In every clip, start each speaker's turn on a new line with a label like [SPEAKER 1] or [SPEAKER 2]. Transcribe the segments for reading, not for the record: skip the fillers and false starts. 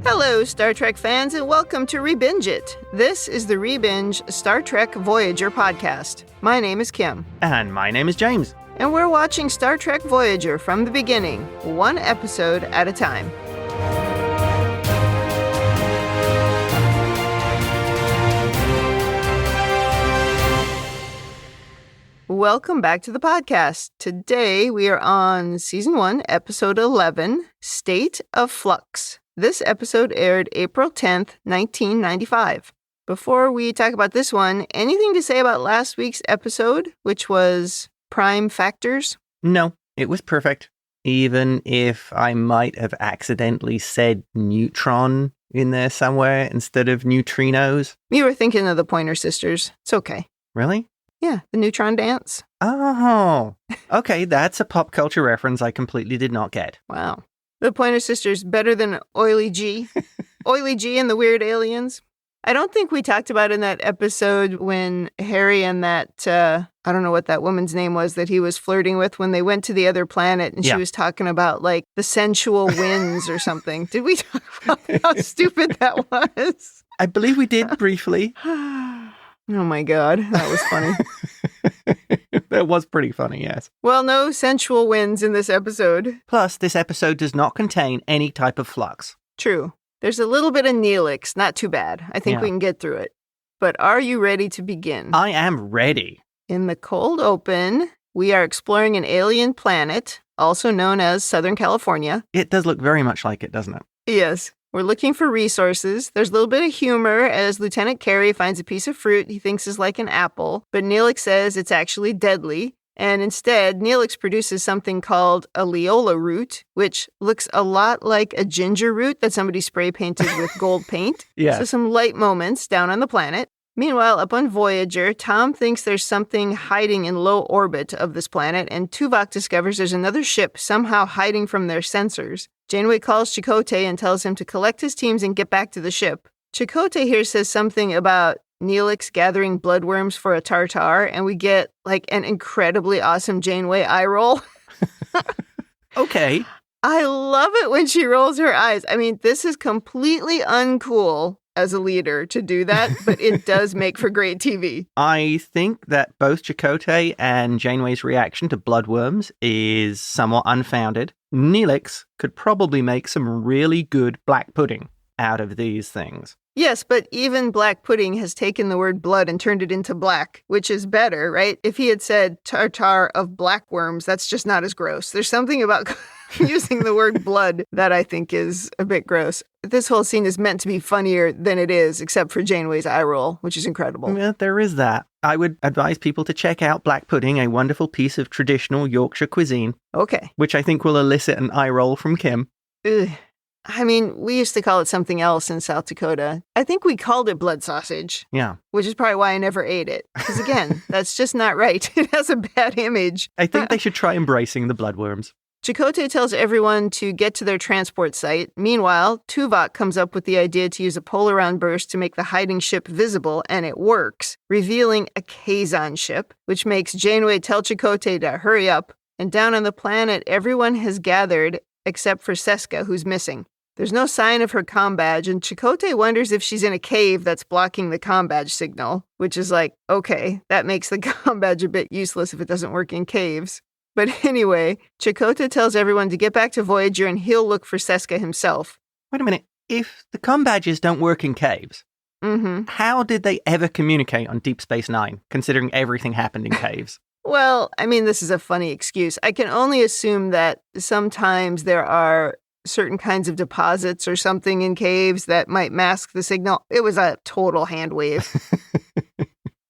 [SPEAKER 1] Hello, Star Trek fans, and welcome to ReBinge It. This is the ReBinge Star Trek Voyager podcast. My name is Kim.
[SPEAKER 2] And my name is James.
[SPEAKER 1] And we're watching Star Trek Voyager from the beginning, one episode at a time. Welcome back to the podcast. Today we are on Season 1, Episode 11, State of Flux. This episode aired April 10th, 1995. Before we talk about this one, anything to say about last week's episode, which was Prime Factors?
[SPEAKER 2] No, it was perfect. Even if I might have accidentally said neutron in there somewhere instead of neutrinos.
[SPEAKER 1] You were thinking of the Pointer Sisters. It's okay.
[SPEAKER 2] Really?
[SPEAKER 1] Yeah, the neutron dance.
[SPEAKER 2] Oh, okay, that's a pop culture reference I completely did not get.
[SPEAKER 1] Wow. The Pointer Sisters better than Oily G? Oily G and the Weird Aliens? I don't think we talked about in that episode when Harry and that, I don't know what that woman's name was that he was flirting with when they went to the other planet and she was talking about like the sensual winds or something. Did we talk about how stupid that was?
[SPEAKER 2] I believe we did briefly.
[SPEAKER 1] Oh my God, that was funny.
[SPEAKER 2] That was pretty funny, yes.
[SPEAKER 1] Well, no sensual winds in this episode.
[SPEAKER 2] Plus, this episode does not contain any type of flux.
[SPEAKER 1] True. There's a little bit of Neelix, not too bad. I think we can get through it. But are you ready to begin?
[SPEAKER 2] I am ready.
[SPEAKER 1] In the cold open, we are exploring an alien planet, also known as Southern California.
[SPEAKER 2] It does look very much like it, doesn't it?
[SPEAKER 1] Yes. We're looking for resources. There's a little bit of humor as Lieutenant Carey finds a piece of fruit he thinks is like an apple, but Neelix says it's actually deadly. And instead, Neelix produces something called a Leola root, which looks a lot like a ginger root that somebody spray painted with gold paint.
[SPEAKER 2] Yeah.
[SPEAKER 1] So some light moments down on the planet. Meanwhile, up on Voyager, Tom thinks there's something hiding in low orbit of this planet, and Tuvok discovers there's another ship somehow hiding from their sensors. Janeway calls Chakotay and tells him to collect his teams and get back to the ship. Chakotay here says something about Neelix gathering bloodworms for a tartar, and we get like an incredibly awesome Janeway eye roll.
[SPEAKER 2] Okay.
[SPEAKER 1] I love it when she rolls her eyes. I mean, this is completely uncool as a leader to do that, but it does make for great TV.
[SPEAKER 2] I think that both Chakotay and Janeway's reaction to bloodworms is somewhat unfounded. Neelix could probably make some really good black pudding out of these things.
[SPEAKER 1] Yes, but even black pudding has taken the word blood and turned it into black, which is better, right? If he had said tartar of black worms, that's just not as gross. There's something about using the word blood that I think is a bit gross. This whole scene is meant to be funnier than it is, except for Janeway's eye roll, which is incredible.
[SPEAKER 2] Yeah, there is that. I would advise people to check out black pudding, a wonderful piece of traditional Yorkshire cuisine.
[SPEAKER 1] Okay.
[SPEAKER 2] Which I think will elicit an eye roll from Kim.
[SPEAKER 1] Ugh. I mean, we used to call it something else in South Dakota. I think we called it blood sausage.
[SPEAKER 2] Yeah.
[SPEAKER 1] Which is probably why I never ate it. Because again, that's just not right. It has a bad image.
[SPEAKER 2] I think they should try embracing the bloodworms.
[SPEAKER 1] Chakotay tells everyone to get to their transport site. Meanwhile, Tuvok comes up with the idea to use a polaround burst to make the hiding ship visible, and it works, revealing a Kazan ship, which makes Janeway tell Chakotay to hurry up. And down on the planet, everyone has gathered except for Seska, who's missing. There's no sign of her comm badge, and Chakotay wonders if she's in a cave that's blocking the comm badge signal, which is like, okay, that makes the comm badge a bit useless if it doesn't work in caves. But anyway, Chakotay tells everyone to get back to Voyager and he'll look for Seska himself.
[SPEAKER 2] Wait a minute. If the comm badges don't work in caves, how did they ever communicate on Deep Space Nine, considering everything happened in caves?
[SPEAKER 1] Well, I mean, this is a funny excuse. I can only assume that sometimes there are certain kinds of deposits or something in caves that might mask the signal. It was a total hand wave.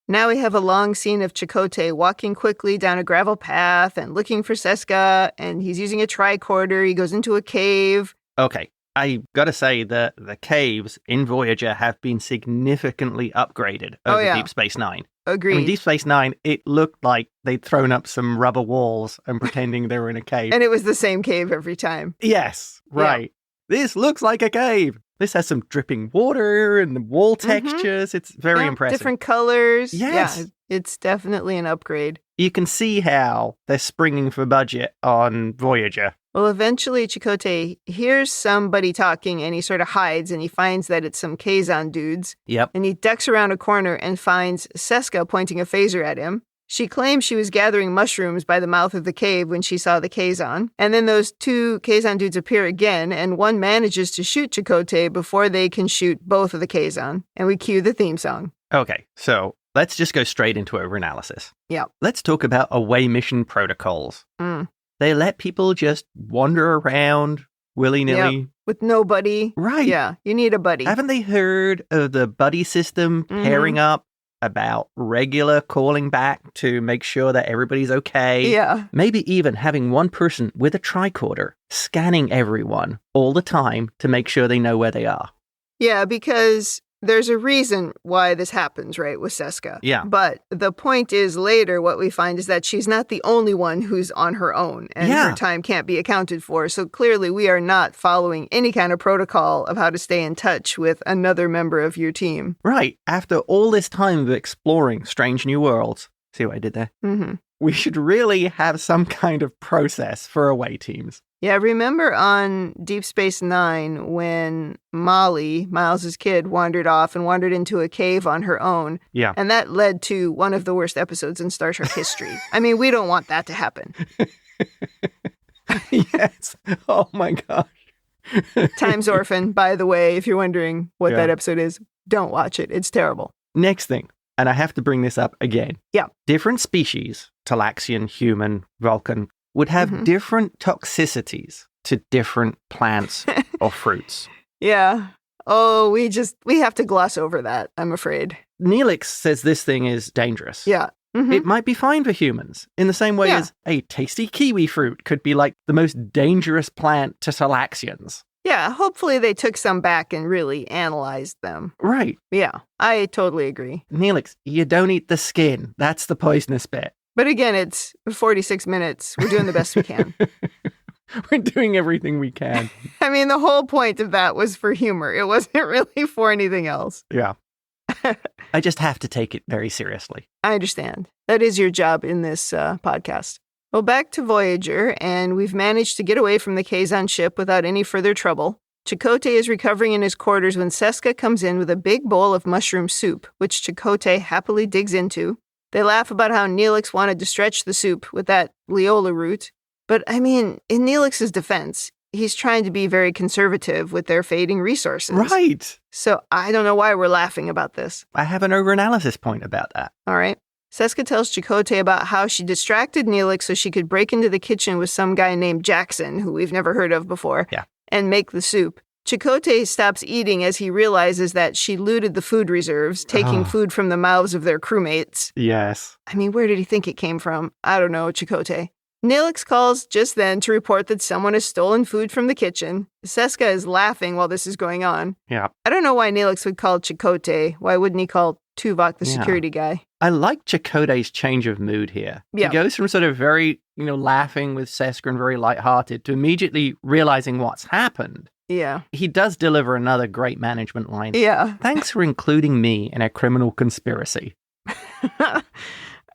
[SPEAKER 1] Now we have a long scene of Chakotay walking quickly down a gravel path and looking for Seska, and he's using a tricorder. He goes into a cave.
[SPEAKER 2] Okay, I gotta say that the caves in Voyager have been significantly upgraded over Deep Space Nine.
[SPEAKER 1] Agreed.
[SPEAKER 2] I mean, Deep Space Nine, it looked like they'd thrown up some rubber walls and pretending they were in a cave.
[SPEAKER 1] And it was the same cave every time.
[SPEAKER 2] Yes, right. Yeah. This looks like a cave. This has some dripping water and the wall textures. It's very impressive.
[SPEAKER 1] Different colors.
[SPEAKER 2] Yes.
[SPEAKER 1] Yeah, it's definitely an upgrade.
[SPEAKER 2] You can see how they're springing for budget on Voyager.
[SPEAKER 1] Well, eventually Chakotay hears somebody talking and he sort of hides and he finds that it's some Kazan dudes.
[SPEAKER 2] Yep.
[SPEAKER 1] And he ducks around a corner and finds Seska pointing a phaser at him. She claims she was gathering mushrooms by the mouth of the cave when she saw the Kazan. And then those two Kazan dudes appear again, and one manages to shoot Chakotay before they can shoot both of the Kazan. And we cue the theme song.
[SPEAKER 2] Okay, so let's just go straight into overanalysis.
[SPEAKER 1] Yeah.
[SPEAKER 2] Let's talk about away mission protocols. They let people just wander around willy-nilly.
[SPEAKER 1] Yep. With nobody.
[SPEAKER 2] Right.
[SPEAKER 1] Yeah, you need a buddy.
[SPEAKER 2] Haven't they heard of the buddy system pairing up about regular calling back to make sure that everybody's okay?
[SPEAKER 1] Yeah.
[SPEAKER 2] Maybe even having one person with a tricorder scanning everyone all the time to make sure they know where they are.
[SPEAKER 1] Yeah, because there's a reason why this happens, right, with Seska.
[SPEAKER 2] Yeah.
[SPEAKER 1] But the point is later what we find is that she's not the only one who's on her own and her time can't be accounted for. So clearly we are not following any kind of protocol of how to stay in touch with another member of your team.
[SPEAKER 2] Right. After all this time of exploring strange new worlds, see what I did there? We should really have some kind of process for away teams.
[SPEAKER 1] Yeah, remember on Deep Space Nine when Molly, Miles' kid, wandered off and wandered into a cave on her own?
[SPEAKER 2] Yeah.
[SPEAKER 1] And that led to one of the worst episodes in Star Trek history. I mean, we don't want that to happen.
[SPEAKER 2] Yes. Oh my gosh.
[SPEAKER 1] Time's Orphan, by the way, if you're wondering what that episode is, don't watch it. It's terrible.
[SPEAKER 2] Next thing, and I have to bring this up again.
[SPEAKER 1] Yeah.
[SPEAKER 2] Different species, Talaxian, human, Vulcan, would have different toxicities to different plants or fruits.
[SPEAKER 1] Yeah. Oh, we have to gloss over that, I'm afraid.
[SPEAKER 2] Neelix says this thing is dangerous.
[SPEAKER 1] Yeah.
[SPEAKER 2] It might be fine for humans, in the same way as a tasty kiwi fruit could be like the most dangerous plant to Talaxians.
[SPEAKER 1] Yeah, hopefully they took some back and really analyzed them.
[SPEAKER 2] Right.
[SPEAKER 1] Yeah, I totally agree.
[SPEAKER 2] Neelix, you don't eat the skin. That's the poisonous bit.
[SPEAKER 1] But again, it's 46 minutes. We're doing the best we can.
[SPEAKER 2] We're doing everything we can.
[SPEAKER 1] I mean, the whole point of that was for humor. It wasn't really for anything else.
[SPEAKER 2] Yeah. I just have to take it very seriously.
[SPEAKER 1] I understand. That is your job in this podcast. Well, back to Voyager, and we've managed to get away from the Kazan ship without any further trouble. Chakotay is recovering in his quarters when Seska comes in with a big bowl of mushroom soup, which Chakotay happily digs into. They laugh about how Neelix wanted to stretch the soup with that Leola root. But, I mean, in Neelix's defense, he's trying to be very conservative with their fading resources.
[SPEAKER 2] Right.
[SPEAKER 1] So I don't know why we're laughing about this.
[SPEAKER 2] I have an overanalysis point about that.
[SPEAKER 1] All right. Seska tells Chakotay about how she distracted Neelix so she could break into the kitchen with some guy named Jackson, who we've never heard of before, and make the soup. Chakotay stops eating as he realizes that she looted the food reserves, taking food from the mouths of their crewmates.
[SPEAKER 2] Yes.
[SPEAKER 1] I mean, where did he think it came from? I don't know, Chakotay. Neelix calls just then to report that someone has stolen food from the kitchen. Seska is laughing while this is going on.
[SPEAKER 2] Yeah.
[SPEAKER 1] I don't know why Neelix would call Chakotay. Why wouldn't he call Tuvok the security guy?
[SPEAKER 2] I like Chakotay's change of mood here.
[SPEAKER 1] Yeah.
[SPEAKER 2] He goes from sort of very, laughing with Seska and very lighthearted to immediately realizing what's happened.
[SPEAKER 1] Yeah.
[SPEAKER 2] He does deliver another great management line.
[SPEAKER 1] Yeah.
[SPEAKER 2] Thanks for including me in a criminal conspiracy.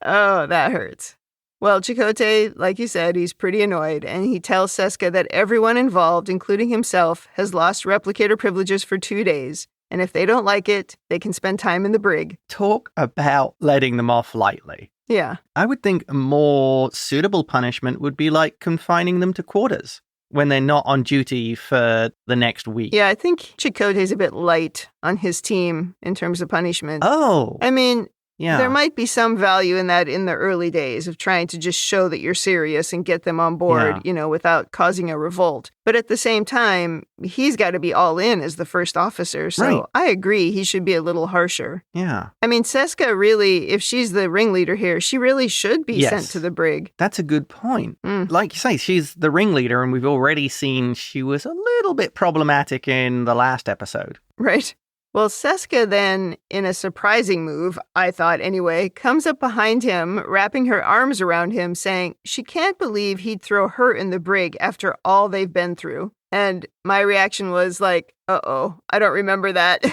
[SPEAKER 1] Oh, that hurts. Well, Chakotay, like you said, he's pretty annoyed, and he tells Seska that everyone involved, including himself, has lost replicator privileges for 2 days, and if they don't like it, they can spend time in the brig.
[SPEAKER 2] Talk about letting them off lightly.
[SPEAKER 1] Yeah.
[SPEAKER 2] I would think a more suitable punishment would be like confining them to quarters when they're not on duty for the next week.
[SPEAKER 1] Yeah, I think Chakotay's a bit light on his team in terms of punishment.
[SPEAKER 2] Oh.
[SPEAKER 1] I mean,
[SPEAKER 2] yeah.
[SPEAKER 1] There might be some value in that in the early days of trying to just show that you're serious and get them on board, without causing a revolt. But at the same time, he's got to be all in as the first officer. So I agree, he should be a little harsher.
[SPEAKER 2] Yeah.
[SPEAKER 1] I mean, Seska really, if she's the ringleader here, she really should be sent to the brig.
[SPEAKER 2] That's a good point. Like you say, she's the ringleader, and we've already seen she was a little bit problematic in the last episode.
[SPEAKER 1] Right. Well, Seska then, in a surprising move, I thought anyway, comes up behind him, wrapping her arms around him, saying she can't believe he'd throw her in the brig after all they've been through. And my reaction was like, uh-oh, I don't remember that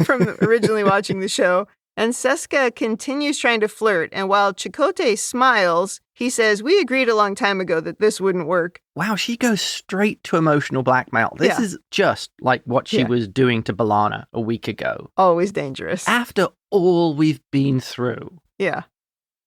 [SPEAKER 1] from originally watching the show. And Seska continues trying to flirt, and while Chakotay smiles, he says, "We agreed a long time ago that this wouldn't work."
[SPEAKER 2] Wow, she goes straight to emotional blackmail. This is just like what she was doing to B'Elanna a week ago.
[SPEAKER 1] Always dangerous.
[SPEAKER 2] After all we've been through.
[SPEAKER 1] Yeah.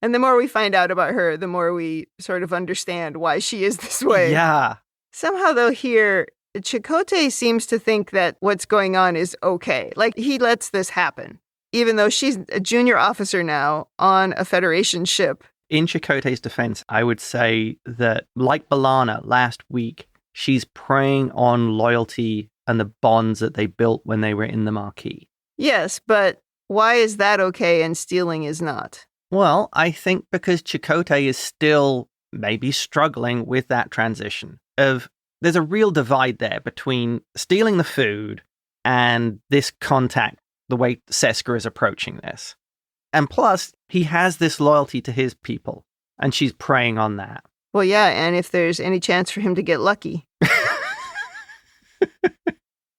[SPEAKER 1] And the more we find out about her, the more we sort of understand why she is this way.
[SPEAKER 2] Yeah.
[SPEAKER 1] Somehow, though, here, Chakotay seems to think that what's going on is okay. Like, he lets this happen, even though she's a junior officer now on a Federation ship.
[SPEAKER 2] In Chakotay's defense, I would say that, like B'Elanna last week, she's preying on loyalty and the bonds that they built when they were in the Marquee.
[SPEAKER 1] Yes, but why is that okay and stealing is not?
[SPEAKER 2] Well, I think because Chakotay is still maybe struggling with that transition of there's a real divide there between stealing the food and this contact, the way Seska is approaching this. And plus, he has this loyalty to his people, and she's preying on that.
[SPEAKER 1] Well, yeah, and if there's any chance for him to get lucky.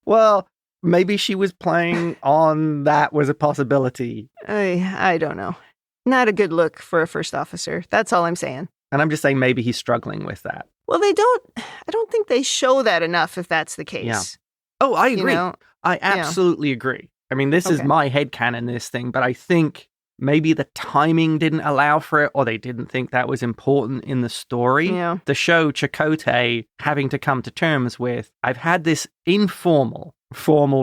[SPEAKER 2] Well, maybe she was playing on that was a possibility.
[SPEAKER 1] I don't know. Not a good look for a first officer. That's all I'm saying.
[SPEAKER 2] And I'm just saying maybe he's struggling with that.
[SPEAKER 1] Well, I don't think they show that enough if that's the case.
[SPEAKER 2] Yeah. Oh, I agree.
[SPEAKER 1] You know?
[SPEAKER 2] I absolutely agree. I mean, this is my headcanon, this thing, but I think maybe the timing didn't allow for it, or they didn't think that was important in the story.
[SPEAKER 1] Yeah.
[SPEAKER 2] The show Chakotay having to come to terms with, I've had this formal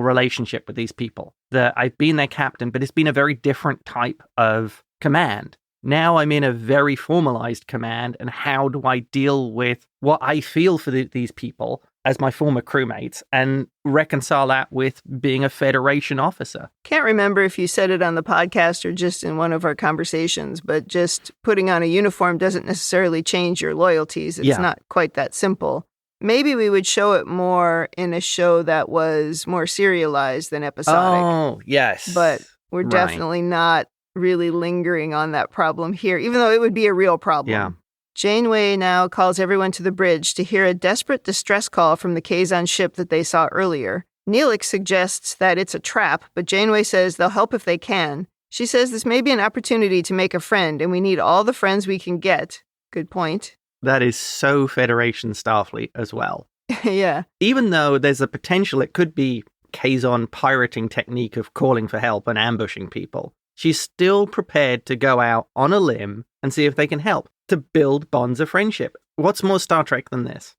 [SPEAKER 2] relationship with these people, that I've been their captain, but it's been a very different type of command. Now I'm in a very formalized command, and how do I deal with what I feel for these people as my former crewmates and reconcile that with being a Federation officer?
[SPEAKER 1] Can't remember if you said it on the podcast or just in one of our conversations, but just putting on a uniform doesn't necessarily change your loyalties. It's not quite that simple. Maybe we would show it more in a show that was more serialized than episodic.
[SPEAKER 2] Oh, yes.
[SPEAKER 1] But we're definitely not really lingering on that problem here, even though it would be a real problem.
[SPEAKER 2] Yeah.
[SPEAKER 1] Janeway now calls everyone to the bridge to hear a desperate distress call from the Kazan ship that they saw earlier. Neelix suggests that it's a trap, but Janeway says they'll help if they can. She says this may be an opportunity to make a friend, and we need all the friends we can get. Good point.
[SPEAKER 2] That is so Federation Starfleet as well.
[SPEAKER 1] Yeah.
[SPEAKER 2] Even though there's a potential it could be Kazan pirating technique of calling for help and ambushing people, she's still prepared to go out on a limb and see if they can help to build bonds of friendship. What's more Star Trek than this?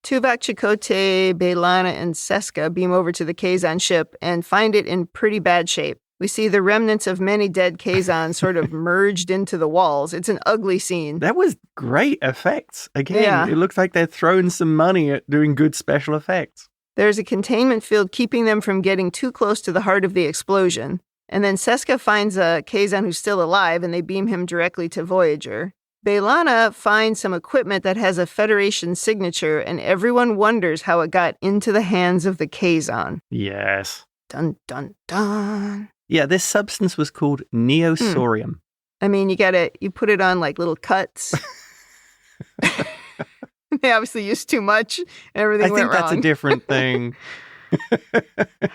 [SPEAKER 1] Tuvok, Chakotay, B'Elanna, and Seska beam over to the Kazan ship and find it in pretty bad shape. We see the remnants of many dead Kazan sort of merged into the walls. It's an ugly scene.
[SPEAKER 2] That was great effects. Again, It looks like they're throwing some money at doing good special effects.
[SPEAKER 1] There's a containment field keeping them from getting too close to the heart of the explosion. And then Seska finds a Kazan who's still alive, and they beam him directly to Voyager. B'Elanna finds some equipment that has a Federation signature, and everyone wonders how it got into the hands of the Kazan.
[SPEAKER 2] Yes.
[SPEAKER 1] Dun, dun, dun.
[SPEAKER 2] Yeah, this substance was called neosorium.
[SPEAKER 1] I mean, you put it on like little cuts. They obviously used too much, and everything went wrong.
[SPEAKER 2] I think that's a different thing.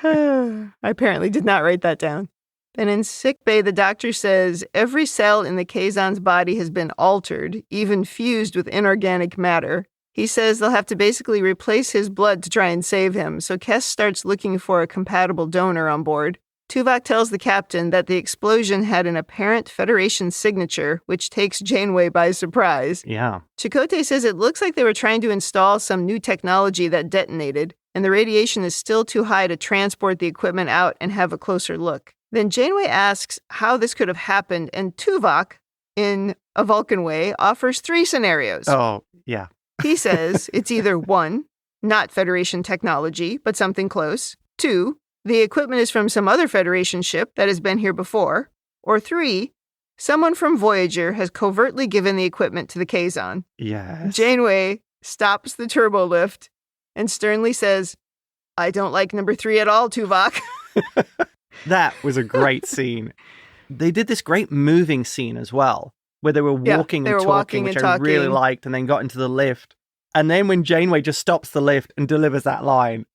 [SPEAKER 1] I apparently did not write that down. And in sickbay, the doctor says every cell in the Kazan's body has been altered, even fused with inorganic matter. He says they'll have to basically replace his blood to try and save him, so Kes starts looking for a compatible donor on board. Tuvok tells the captain that the explosion had an apparent Federation signature, which takes Janeway by surprise.
[SPEAKER 2] Yeah.
[SPEAKER 1] Chakotay says it looks like they were trying to install some new technology that detonated, and the radiation is still too high to transport the equipment out and have a closer look. Then Janeway asks how this could have happened, and Tuvok, in a Vulcan way, offers 3 scenarios.
[SPEAKER 2] Oh, yeah.
[SPEAKER 1] He says it's either 1, not Federation technology, but something close. 2, the equipment is from some other Federation ship that has been here before. Or 3, someone from Voyager has covertly given the equipment to the Kazan.
[SPEAKER 2] Yes.
[SPEAKER 1] Janeway stops the turbo lift and sternly says, "I don't like number 3 at all, Tuvok."
[SPEAKER 2] That was a great scene. They did this great moving scene as well, where they were walking and talking, which I really liked, and then got into the lift. And then when Janeway just stops the lift and delivers that line,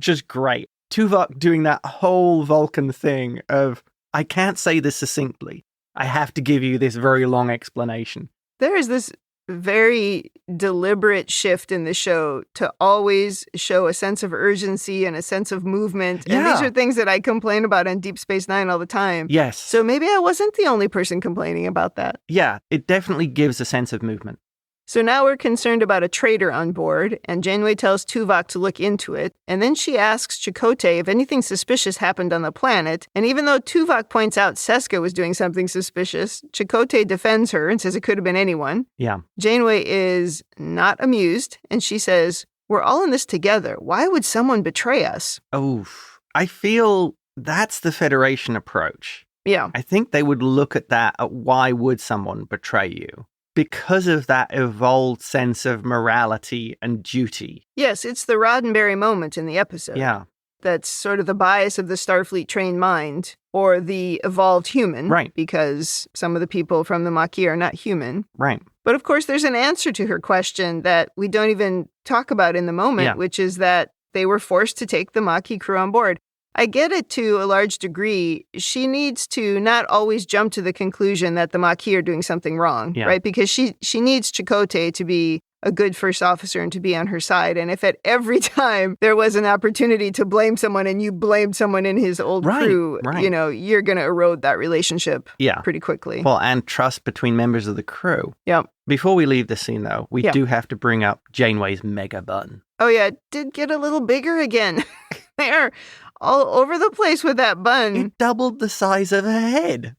[SPEAKER 2] just great. Tuvok doing that whole Vulcan thing of, I can't say this succinctly. I have to give you this very long explanation.
[SPEAKER 1] There is this very deliberate shift in the show to always show a sense of urgency and a sense of movement. And these are things that I complain about on Deep Space Nine all the time.
[SPEAKER 2] Yes.
[SPEAKER 1] So maybe I wasn't the only person complaining about that.
[SPEAKER 2] Yeah, it definitely gives a sense of movement.
[SPEAKER 1] So now we're concerned about a traitor on board, and Janeway tells Tuvok to look into it, and then she asks Chakotay if anything suspicious happened on the planet, and even though Tuvok points out Seska was doing something suspicious, Chakotay defends her and says it could have been anyone.
[SPEAKER 2] Yeah.
[SPEAKER 1] Janeway is not amused, and she says, "We're all in this together. Why would someone betray us?"
[SPEAKER 2] Oh, I feel that's the Federation approach.
[SPEAKER 1] Yeah.
[SPEAKER 2] I think they would look at that, at why would someone betray you? Because of that evolved sense of morality and duty.
[SPEAKER 1] Yes, it's the Roddenberry moment in the episode.
[SPEAKER 2] Yeah.
[SPEAKER 1] That's sort of the bias of the Starfleet trained mind, or the evolved human.
[SPEAKER 2] Right.
[SPEAKER 1] Because some of the people from the Maquis are not human.
[SPEAKER 2] Right.
[SPEAKER 1] But of course, there's an answer to her question that we don't even talk about in the moment, which is that they were forced to take the Maquis crew on board. I get it to a large degree. She needs to not always jump to the conclusion that the Maquis are doing something wrong, right? Because she needs Chakotay to be a good first officer and to be on her side. And if at every time there was an opportunity to blame someone and you blamed someone in his old crew, you know, you're going to erode that relationship pretty quickly.
[SPEAKER 2] Well, and trust between members of the crew.
[SPEAKER 1] Yep.
[SPEAKER 2] Before we leave the scene, though, we do have to bring up Janeway's mega bun.
[SPEAKER 1] Oh, yeah. It did get a little bigger again. They are all over the place with that bun.
[SPEAKER 2] It doubled the size of her head.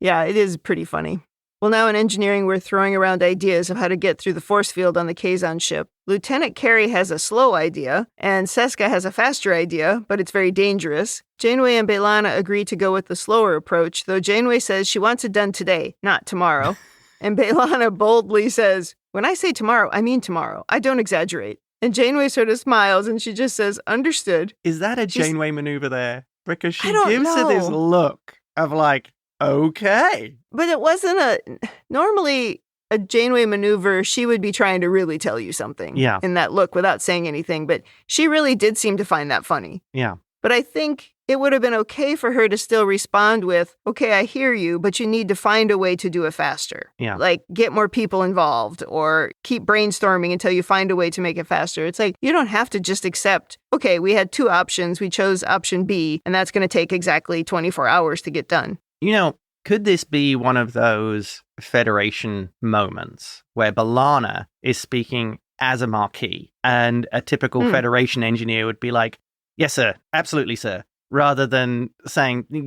[SPEAKER 1] Yeah, it is pretty funny. Well, now in engineering, we're throwing around ideas of how to get through the force field on the Kazan ship. Lieutenant Carey has a slow idea, and Seska has a faster idea, but it's very dangerous. Janeway and B'Elanna agree to go with the slower approach, though Janeway says she wants it done today, not tomorrow. And B'Elanna boldly says, "When I say tomorrow, I mean tomorrow. I don't exaggerate." And Janeway sort of smiles and she just says, "Understood."
[SPEAKER 2] Is that a Janeway maneuver there? Because she
[SPEAKER 1] gives
[SPEAKER 2] her this look of like, okay.
[SPEAKER 1] But it wasn't normally a Janeway maneuver, she would be trying to really tell you something in that look without saying anything. But she really did seem to find that funny.
[SPEAKER 2] Yeah.
[SPEAKER 1] But I think it would have been okay for her to still respond with, "Okay, I hear you, but you need to find a way to do it faster."
[SPEAKER 2] Yeah.
[SPEAKER 1] Like, get more people involved or keep brainstorming until you find a way to make it faster. It's like, you don't have to just accept, okay, we had two options, we chose option B, and that's going to take exactly 24 hours to get done.
[SPEAKER 2] You know, could this be one of those Federation moments where B'Elanna is speaking as a Marquis and a typical Federation engineer would be like, "Yes, sir. Absolutely, sir." Rather than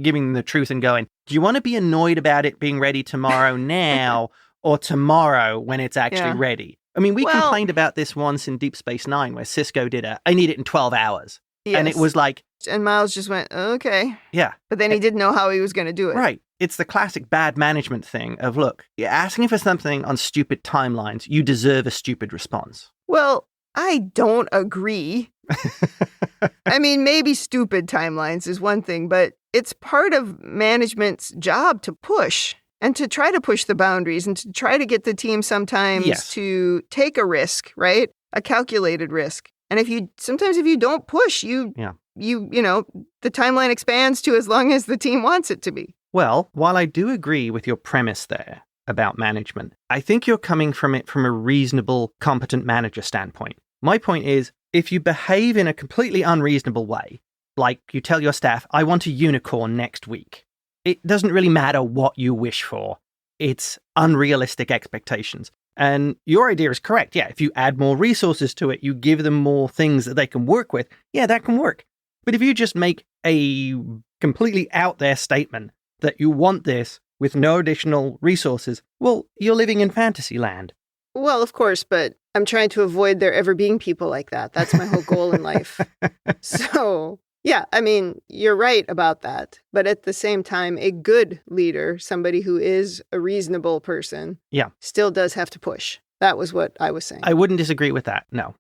[SPEAKER 2] giving the truth and going, "Do you want to be annoyed about it being ready tomorrow now or tomorrow when it's actually ready?" I mean, we complained about this once in Deep Space Nine where Sisko did I need it in 12 hours. Yes. And it was like...
[SPEAKER 1] And Miles just went, "Okay."
[SPEAKER 2] Yeah.
[SPEAKER 1] But then he didn't know how he was going to do it.
[SPEAKER 2] Right. It's the classic bad management thing of, look, you're asking for something on stupid timelines. You deserve a stupid response.
[SPEAKER 1] Well, I don't agree. I mean, maybe stupid timelines is one thing, but it's part of management's job to push and to try to push the boundaries and to try to get the team sometimes to take a risk, right? A calculated risk. And if you don't push, you know, the timeline expands to as long as the team wants it to be.
[SPEAKER 2] Well, while I do agree with your premise there about management, I think you're coming from it from a reasonable, competent manager standpoint. My point is, if you behave in a completely unreasonable way, like you tell your staff, "I want a unicorn next week," it doesn't really matter what you wish for. It's unrealistic expectations. And your idea is correct. Yeah, if you add more resources to it, you give them more things that they can work with. Yeah, that can work. But if you just make a completely out there statement that you want this with no additional resources, well, you're living in fantasy land.
[SPEAKER 1] Well, of course, but I'm trying to avoid there ever being people like that. That's my whole goal in life. So, yeah, I mean, you're right about that. But at the same time, a good leader, somebody who is a reasonable person, still does have to push. That was what I was saying.
[SPEAKER 2] I wouldn't disagree with that, no.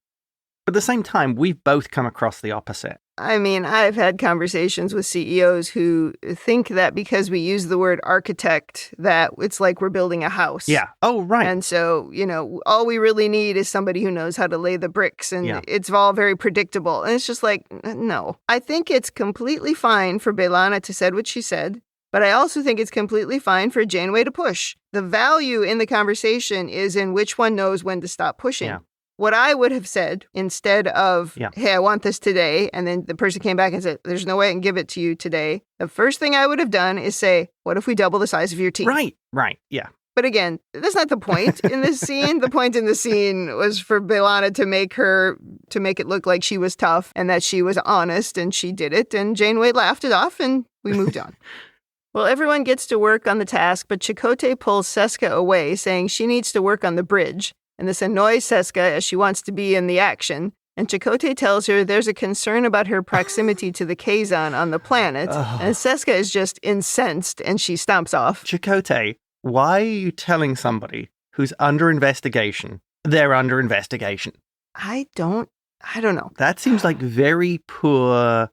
[SPEAKER 2] But at the same time, we've both come across the opposite.
[SPEAKER 1] I mean, I've had conversations with CEOs who think that because we use the word architect, that it's like we're building a house.
[SPEAKER 2] Yeah. Oh, right.
[SPEAKER 1] And so, you know, all we really need is somebody who knows how to lay the bricks, and it's all very predictable. And it's just like, no. I think it's completely fine for B'Elanna to said what she said. But I also think it's completely fine for Janeway to push. The value in the conversation is in which one knows when to stop pushing.
[SPEAKER 2] Yeah.
[SPEAKER 1] What I would have said instead of, hey, I want this today, and then the person came back and said, there's no way I can give it to you today. The first thing I would have done is say, what if we double the size of your team?
[SPEAKER 2] Right, yeah.
[SPEAKER 1] But again, that's not the point in this scene. The point in the scene was for B'Elanna to make it look like she was tough and that she was honest, and she did it, and Janeway laughed it off, and we moved on. Well, everyone gets to work on the task, but Chakotay pulls Seska away, saying she needs to work on the bridge. And this annoys Seska as she wants to be in the action. And Chakotay tells her there's a concern about her proximity to the Kazan on the planet. And Seska is just incensed, and she stomps off.
[SPEAKER 2] Chakotay, why are you telling somebody who's under investigation they're under investigation?
[SPEAKER 1] I don't know.
[SPEAKER 2] That seems like very poor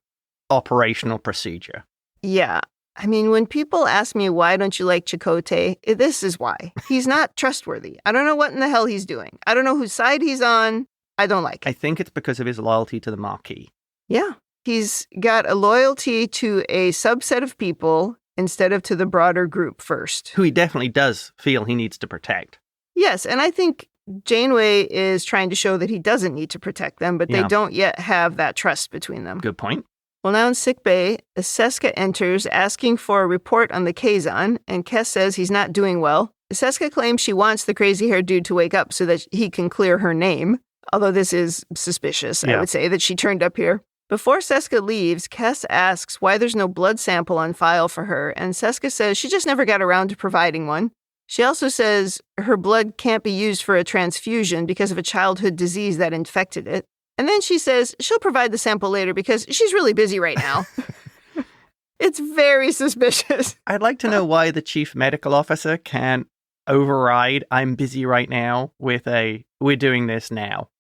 [SPEAKER 2] operational procedure.
[SPEAKER 1] Yeah. I mean, when people ask me, why don't you like Chakotay? This is why. He's not trustworthy. I don't know what in the hell he's doing. I don't know whose side he's on. I don't like it.
[SPEAKER 2] I think it's because of his loyalty to the Marquis.
[SPEAKER 1] Yeah. He's got a loyalty to a subset of people instead of to the broader group first.
[SPEAKER 2] Who he definitely does feel he needs to protect.
[SPEAKER 1] Yes, and I think Janeway is trying to show that he doesn't need to protect them, but they don't yet have that trust between them.
[SPEAKER 2] Good point.
[SPEAKER 1] Well, now in sickbay, Seska enters asking for a report on the Kazan, and Kes says he's not doing well. Seska claims she wants the crazy-haired dude to wake up so that he can clear her name, although this is suspicious, I would say, that she turned up here. Before Seska leaves, Kes asks why there's no blood sample on file for her, and Seska says she just never got around to providing one. She also says her blood can't be used for a transfusion because of a childhood disease that infected it. And then she says she'll provide the sample later because she's really busy right now. It's very suspicious.
[SPEAKER 2] I'd like to know why the chief medical officer can't override "I'm busy right now" with a "we're doing this now."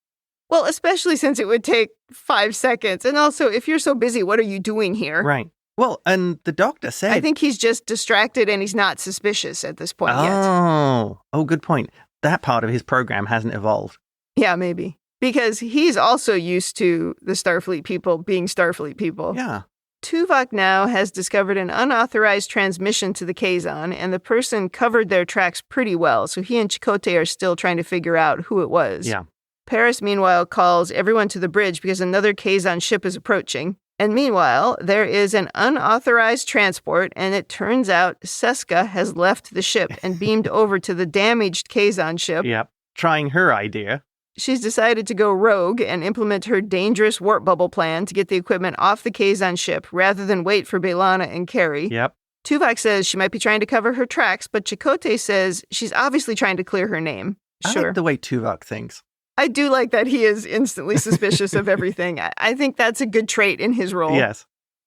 [SPEAKER 1] Well, especially since it would take 5 seconds. And also, if you're so busy, what are you doing here?
[SPEAKER 2] Right. Well, and the doctor said...
[SPEAKER 1] I think he's just distracted and he's not suspicious at this point yet.
[SPEAKER 2] Oh, good point. That part of his program hasn't evolved.
[SPEAKER 1] Yeah, maybe. Because he's also used to the Starfleet people being Starfleet people.
[SPEAKER 2] Yeah.
[SPEAKER 1] Tuvok now has discovered an unauthorized transmission to the Kazan, and the person covered their tracks pretty well, so he and Chakotay are still trying to figure out who it was.
[SPEAKER 2] Yeah.
[SPEAKER 1] Paris, meanwhile, calls everyone to the bridge because another Kazan ship is approaching. And meanwhile, there is an unauthorized transport, and it turns out Seska has left the ship and beamed over to the damaged Kazan ship.
[SPEAKER 2] Yep. Trying her idea.
[SPEAKER 1] She's decided to go rogue and implement her dangerous warp bubble plan to get the equipment off the Kazan ship rather than wait for B'Elanna and Carey.
[SPEAKER 2] Yep.
[SPEAKER 1] Tuvok says she might be trying to cover her tracks, but Chakotay says she's obviously trying to clear her name. Sure.
[SPEAKER 2] I like the way Tuvok thinks.
[SPEAKER 1] I do like that he is instantly suspicious of everything. I think that's a good trait in his role.
[SPEAKER 2] Yes.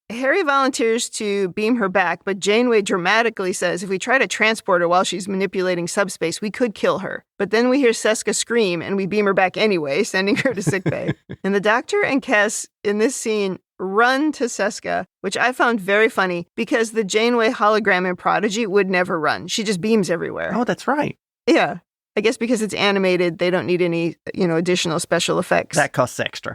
[SPEAKER 1] Harry volunteers to beam her back, but Janeway dramatically says if we try to transport her while she's manipulating subspace, we could kill her. But then we hear Seska scream, and we beam her back anyway, sending her to sickbay. And the Doctor and Kes in this scene run to Seska, which I found very funny because the Janeway hologram in Prodigy would never run. She just beams everywhere.
[SPEAKER 2] Oh, that's right.
[SPEAKER 1] Yeah. I guess because it's animated, they don't need any, additional special effects.
[SPEAKER 2] That costs extra.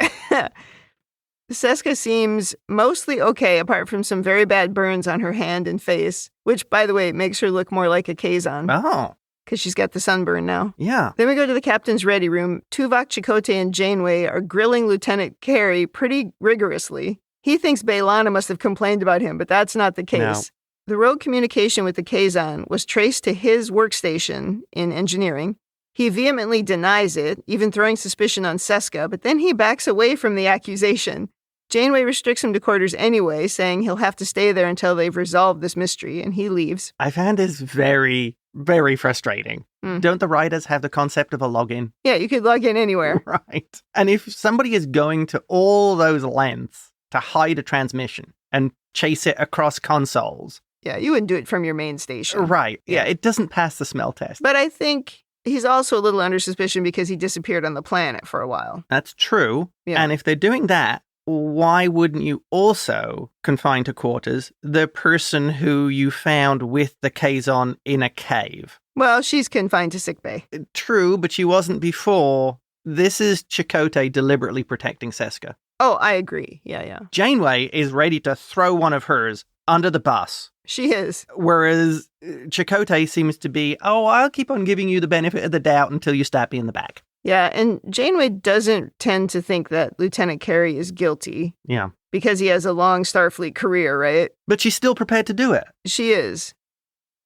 [SPEAKER 1] Seska seems mostly okay, apart from some very bad burns on her hand and face, which, by the way, makes her look more like a Kazan.
[SPEAKER 2] Oh.
[SPEAKER 1] Because she's got the sunburn now.
[SPEAKER 2] Yeah.
[SPEAKER 1] Then we go to the captain's ready room. Tuvok, Chakotay, and Janeway are grilling Lieutenant Carey pretty rigorously. He thinks B'Elanna must have complained about him, but that's not the case.
[SPEAKER 2] No.
[SPEAKER 1] The rogue communication with the Kazan was traced to his workstation in engineering. He vehemently denies it, even throwing suspicion on Seska, but then he backs away from the accusation. Janeway restricts him to quarters anyway, saying he'll have to stay there until they've resolved this mystery, and he leaves.
[SPEAKER 2] I found this very, very frustrating. Don't the writers have the concept of a login?
[SPEAKER 1] Yeah, you could log in anywhere.
[SPEAKER 2] Right. And if somebody is going to all those lengths to hide a transmission and chase it across consoles...
[SPEAKER 1] Yeah, you wouldn't do it from your main station.
[SPEAKER 2] Right. Yeah, it doesn't pass the smell test.
[SPEAKER 1] But I think he's also a little under suspicion because he disappeared on the planet for a while.
[SPEAKER 2] That's true.
[SPEAKER 1] Yeah.
[SPEAKER 2] And if they're doing that, why wouldn't you also confine to quarters the person who you found with the Kazan in a cave?
[SPEAKER 1] Well, she's confined to sickbay.
[SPEAKER 2] True, but she wasn't before. This is Chakotay deliberately protecting Seska.
[SPEAKER 1] Oh, I agree. Yeah.
[SPEAKER 2] Janeway is ready to throw one of hers under the bus.
[SPEAKER 1] She is.
[SPEAKER 2] Whereas Chakotay seems to be, I'll keep on giving you the benefit of the doubt until you stab me in the back.
[SPEAKER 1] Yeah, and Janeway doesn't tend to think that Lieutenant Carey is guilty.
[SPEAKER 2] Yeah.
[SPEAKER 1] Because he has a long Starfleet career, right?
[SPEAKER 2] But she's still prepared to do it.
[SPEAKER 1] She is.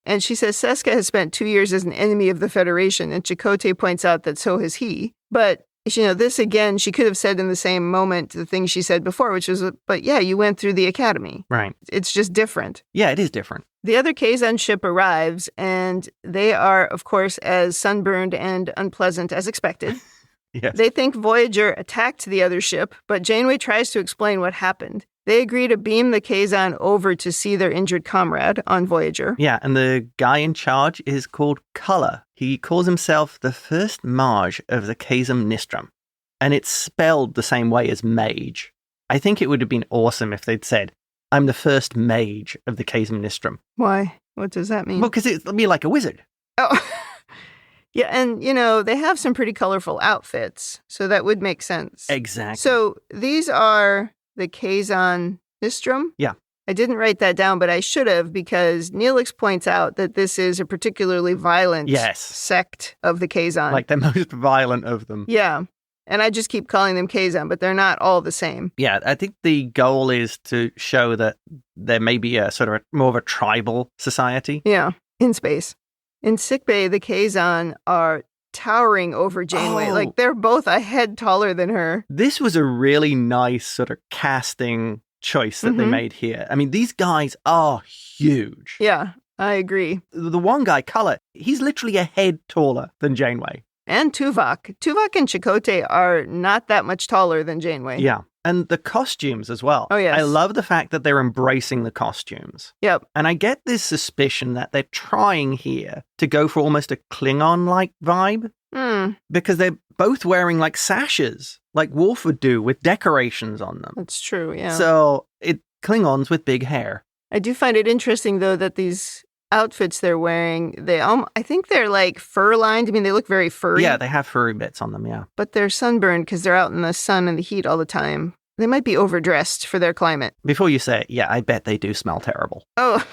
[SPEAKER 1] And she says Seska has spent 2 years as an enemy of the Federation, and Chakotay points out that so has he. But, this again, she could have said in the same moment the thing she said before, which was, but yeah, you went through the academy.
[SPEAKER 2] Right.
[SPEAKER 1] It's just different.
[SPEAKER 2] Yeah, it is different.
[SPEAKER 1] The other Kazan ship arrives, and they are, of course, as sunburned and unpleasant as expected.
[SPEAKER 2] Yes.
[SPEAKER 1] They think Voyager attacked the other ship, but Janeway tries to explain what happened. They agree to beam the Kazan over to see their injured comrade on Voyager.
[SPEAKER 2] Yeah, and the guy in charge is called Culler. He calls himself the first mage of the Kazan Nistrum, and it's spelled the same way as mage. I think it would have been awesome if they'd said, I'm the first mage of the Kazan Nistrum.
[SPEAKER 1] Why? What does that mean?
[SPEAKER 2] Well, because it'd be like a wizard.
[SPEAKER 1] Oh, yeah, and, they have some pretty colorful outfits, so that would make sense.
[SPEAKER 2] Exactly.
[SPEAKER 1] So these are the Kazan Nistrum?
[SPEAKER 2] Yeah.
[SPEAKER 1] I didn't write that down, but I should have, because Neelix points out that this is a particularly violent sect of the Kazan.
[SPEAKER 2] Like the most violent of them.
[SPEAKER 1] Yeah. And I just keep calling them Kazan, but they're not all the same.
[SPEAKER 2] Yeah, I think the goal is to show that there may be a sort of more of a tribal society.
[SPEAKER 1] Yeah, in space. In sickbay, the Kazan are towering over Janeway. Like, they're both a head taller than her.
[SPEAKER 2] This was a really nice sort of casting choice that they made here. I mean, these guys are huge.
[SPEAKER 1] Yeah, I agree.
[SPEAKER 2] The one guy, Culler, he's literally a head taller than Janeway.
[SPEAKER 1] And Tuvok. Tuvok and Chakotay are not that much taller than Janeway.
[SPEAKER 2] Yeah. And the costumes as well.
[SPEAKER 1] Oh, yes.
[SPEAKER 2] I love the fact that they're embracing the costumes.
[SPEAKER 1] Yep.
[SPEAKER 2] And I get this suspicion that they're trying here to go for almost a Klingon-like vibe. Because they're both wearing like sashes, like Worf would do with decorations on them.
[SPEAKER 1] That's true, yeah.
[SPEAKER 2] So Klingons with big hair.
[SPEAKER 1] I do find it interesting, though, that these outfits they're wearing, I think they're like fur-lined. I mean, they look very furry.
[SPEAKER 2] Yeah, they have furry bits on them, yeah.
[SPEAKER 1] But they're sunburned because they're out in the sun and the heat all the time. They might be overdressed for their climate.
[SPEAKER 2] Before you say it, yeah, I bet they do smell terrible.
[SPEAKER 1] Oh,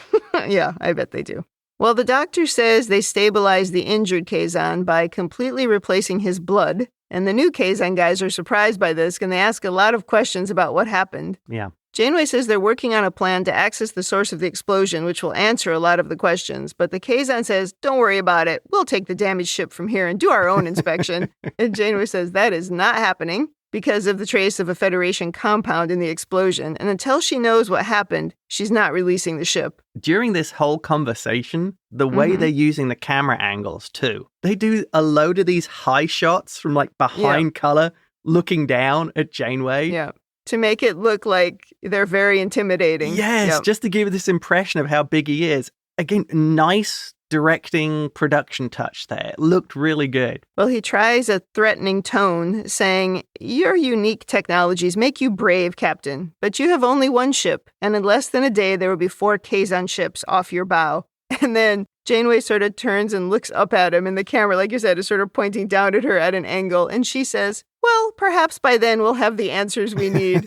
[SPEAKER 1] yeah, I bet they do. Well, the doctor says they stabilized the injured Kazan by completely replacing his blood. And the new Kazan guys are surprised by this, and they ask a lot of questions about what happened.
[SPEAKER 2] Yeah.
[SPEAKER 1] Janeway says they're working on a plan to access the source of the explosion, which will answer a lot of the questions. But the Kazan says, don't worry about it. We'll take the damaged ship from here and do our own inspection. And Janeway says that is not happening because of the trace of a Federation compound in the explosion. And until she knows what happened, she's not releasing the ship.
[SPEAKER 2] During this whole conversation, the way they're using the camera angles, too, they do a load of these high shots from like behind color looking down at Janeway.
[SPEAKER 1] Yeah. To make it look like they're very intimidating.
[SPEAKER 2] Yes, just to give this impression of how big he is. Again, nice directing production touch there. It looked really good.
[SPEAKER 1] Well, he tries a threatening tone, saying, your unique technologies make you brave, Captain, but you have only one ship, and in less than a day there will be 4 Kazan ships off your bow. And then Janeway sort of turns and looks up at him, and the camera, like you said, is sort of pointing down at her at an angle, and she says, well, perhaps by then we'll have the answers we need.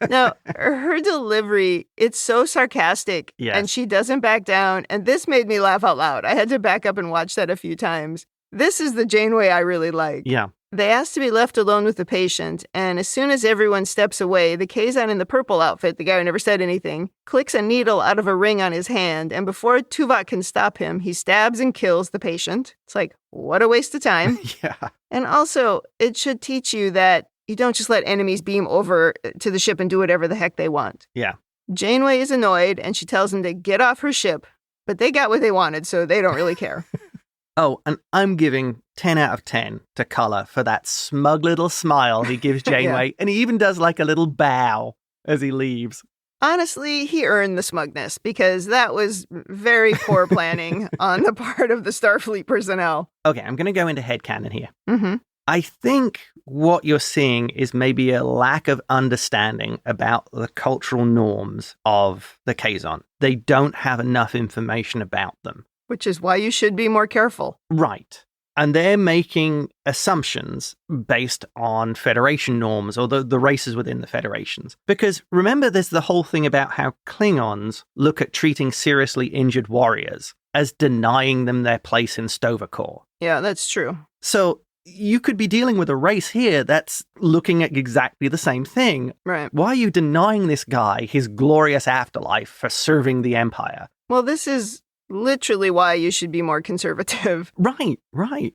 [SPEAKER 1] Now, her delivery, it's so sarcastic, and she doesn't back down, and this made me laugh out loud. I had to back up and watch that a few times. This is the Janeway I really like.
[SPEAKER 2] Yeah.
[SPEAKER 1] They ask to be left alone with the patient, and as soon as everyone steps away, the Kazan in the purple outfit, the guy who never said anything, clicks a needle out of a ring on his hand, and before Tuvok can stop him, he stabs and kills the patient. It's like, what a waste of time.
[SPEAKER 2] Yeah.
[SPEAKER 1] And also, it should teach you that you don't just let enemies beam over to the ship and do whatever the heck they want.
[SPEAKER 2] Yeah.
[SPEAKER 1] Janeway is annoyed, and she tells him to get off her ship, but they got what they wanted, so they don't really care.
[SPEAKER 2] Oh, and I'm giving 10 out of 10 to Culler for that smug little smile he gives Janeway, and he even does like a little bow as he leaves.
[SPEAKER 1] Honestly, he earned the smugness, because that was very poor planning on the part of the Starfleet personnel.
[SPEAKER 2] Okay, I'm going to go into headcanon here.
[SPEAKER 1] Mm-hmm.
[SPEAKER 2] I think what you're seeing is maybe a lack of understanding about the cultural norms of the Kazan. They don't have enough information about them.
[SPEAKER 1] Which is why you should be more careful.
[SPEAKER 2] Right. And they're making assumptions based on Federation norms or the races within the Federations. Because remember, there's the whole thing about how Klingons look at treating seriously injured warriors as denying them their place in Sto-vo-kor.
[SPEAKER 1] Yeah, that's true.
[SPEAKER 2] So you could be dealing with a race here that's looking at exactly the same thing.
[SPEAKER 1] Right.
[SPEAKER 2] Why are you denying this guy his glorious afterlife for serving the Empire?
[SPEAKER 1] Well, this is literally why you should be more conservative.
[SPEAKER 2] Right.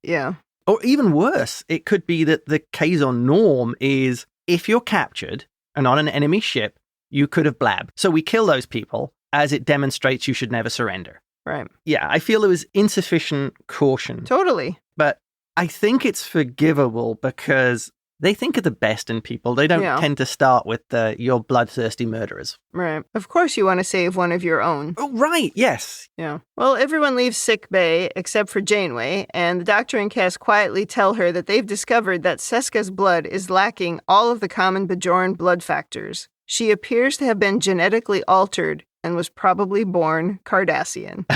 [SPEAKER 1] Yeah.
[SPEAKER 2] Or even worse, it could be that the Kazon norm is if you're captured and on an enemy ship, you could have blabbed. So we kill those people as it demonstrates you should never surrender.
[SPEAKER 1] Right.
[SPEAKER 2] Yeah, I feel it was insufficient caution.
[SPEAKER 1] Totally.
[SPEAKER 2] But I think it's forgivable because they think of the best in people. They don't tend to start with you're bloodthirsty murderers.
[SPEAKER 1] Right. Of course you want to save one of your own.
[SPEAKER 2] Oh, right, yes.
[SPEAKER 1] Yeah. Well, everyone leaves sick bay except for Janeway, and the Doctor and Cass quietly tell her that they've discovered that Seska's blood is lacking all of the common Bajoran blood factors. She appears to have been genetically altered and was probably born Cardassian.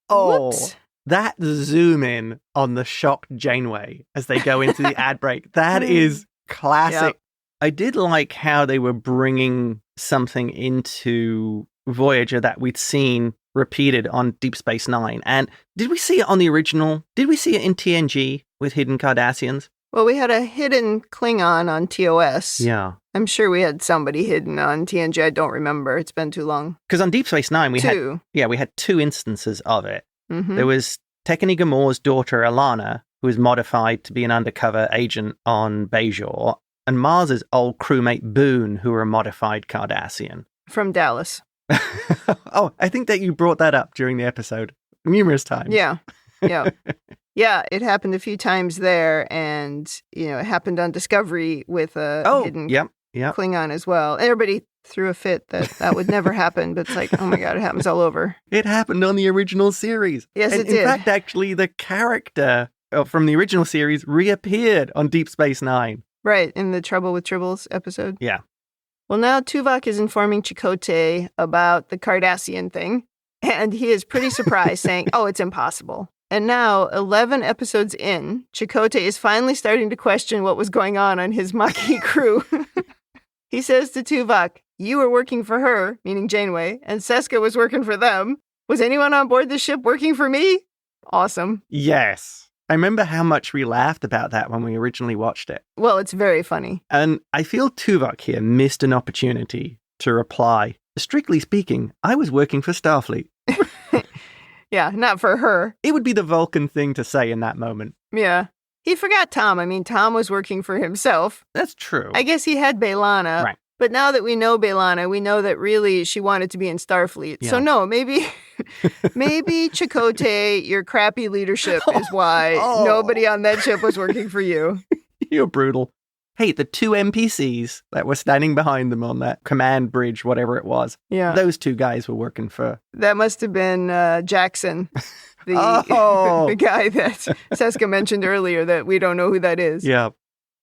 [SPEAKER 2] Oh.
[SPEAKER 1] Whoops.
[SPEAKER 2] That zoom in on the shocked Janeway as they go into the ad break, that is classic. Yep. I did like how they were bringing something into Voyager that we'd seen repeated on Deep Space Nine. And did we see it on the original? Did we see it in TNG with hidden Cardassians?
[SPEAKER 1] Well, we had a hidden Klingon on TOS.
[SPEAKER 2] Yeah.
[SPEAKER 1] I'm sure we had somebody hidden on TNG. I don't remember. It's been too long.
[SPEAKER 2] Because on Deep Space Nine, we had two instances of it.
[SPEAKER 1] Mm-hmm.
[SPEAKER 2] There was Tekani Gamore's daughter, Alana, who was modified to be an undercover agent on Bajor, and Mars's old crewmate Boone, who were a modified Cardassian.
[SPEAKER 1] From Dallas.
[SPEAKER 2] Oh, I think that you brought that up during the episode numerous times.
[SPEAKER 1] Yeah. Yeah, it happened a few times there, and, it happened on Discovery with a hidden Klingon as well. Everybody threw a fit that would never happen, but it's like, oh my God, it happens all over.
[SPEAKER 2] It happened on the original series.
[SPEAKER 1] Yes,
[SPEAKER 2] and
[SPEAKER 1] it did.
[SPEAKER 2] In fact, actually, the character from the original series reappeared on Deep Space Nine.
[SPEAKER 1] Right, in the Trouble with Tribbles episode.
[SPEAKER 2] Yeah.
[SPEAKER 1] Well, now Tuvok is informing Chakotay about the Cardassian thing, and he is pretty surprised, saying, oh, it's impossible. And now, 11 episodes in, Chakotay is finally starting to question what was going on his Maquis crew. He says to Tuvok, you were working for her, meaning Janeway, and Seska was working for them. Was anyone on board the ship working for me? Awesome.
[SPEAKER 2] Yes. I remember how much we laughed about that when we originally watched it.
[SPEAKER 1] Well, it's very funny.
[SPEAKER 2] And I feel Tuvok here missed an opportunity to reply, strictly speaking, I was working for Starfleet.
[SPEAKER 1] Yeah, not for her.
[SPEAKER 2] It would be the Vulcan thing to say in that moment.
[SPEAKER 1] Yeah. He forgot Tom. I mean, Tom was working for himself.
[SPEAKER 2] That's true.
[SPEAKER 1] I guess he had B'Elanna.
[SPEAKER 2] Right.
[SPEAKER 1] But now that we know B'Elanna, we know that really she wanted to be in Starfleet. Yeah. So no, maybe Chakotay, your crappy leadership is why nobody on that ship was working for you.
[SPEAKER 2] You're brutal. Hey, the two NPCs that were standing behind them on that command bridge, whatever it was, those two guys were working for...
[SPEAKER 1] That must have been Jackson, the guy that Seska mentioned earlier that we don't know who that is.
[SPEAKER 2] Yeah.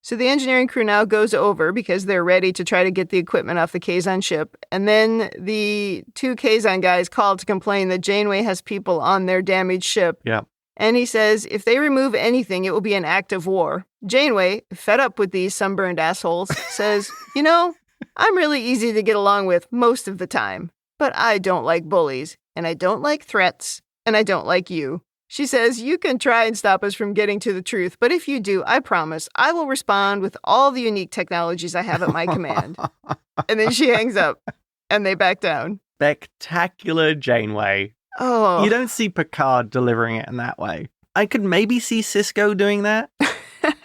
[SPEAKER 1] So the engineering crew now goes over because they're ready to try to get the equipment off the Kazan ship. And then the two Kazan guys call to complain that Janeway has people on their damaged ship.
[SPEAKER 2] Yeah.
[SPEAKER 1] And he says, if they remove anything, it will be an act of war. Janeway, fed up with these sunburned assholes, says, I'm really easy to get along with most of the time. But I don't like bullies, and I don't like threats, and I don't like you. She says, you can try and stop us from getting to the truth, but if you do, I promise, I will respond with all the unique technologies I have at my command. And then she hangs up, and they back down.
[SPEAKER 2] Spectacular Janeway.
[SPEAKER 1] Oh.
[SPEAKER 2] You don't see Picard delivering it in that way. I could maybe see Sisko doing that.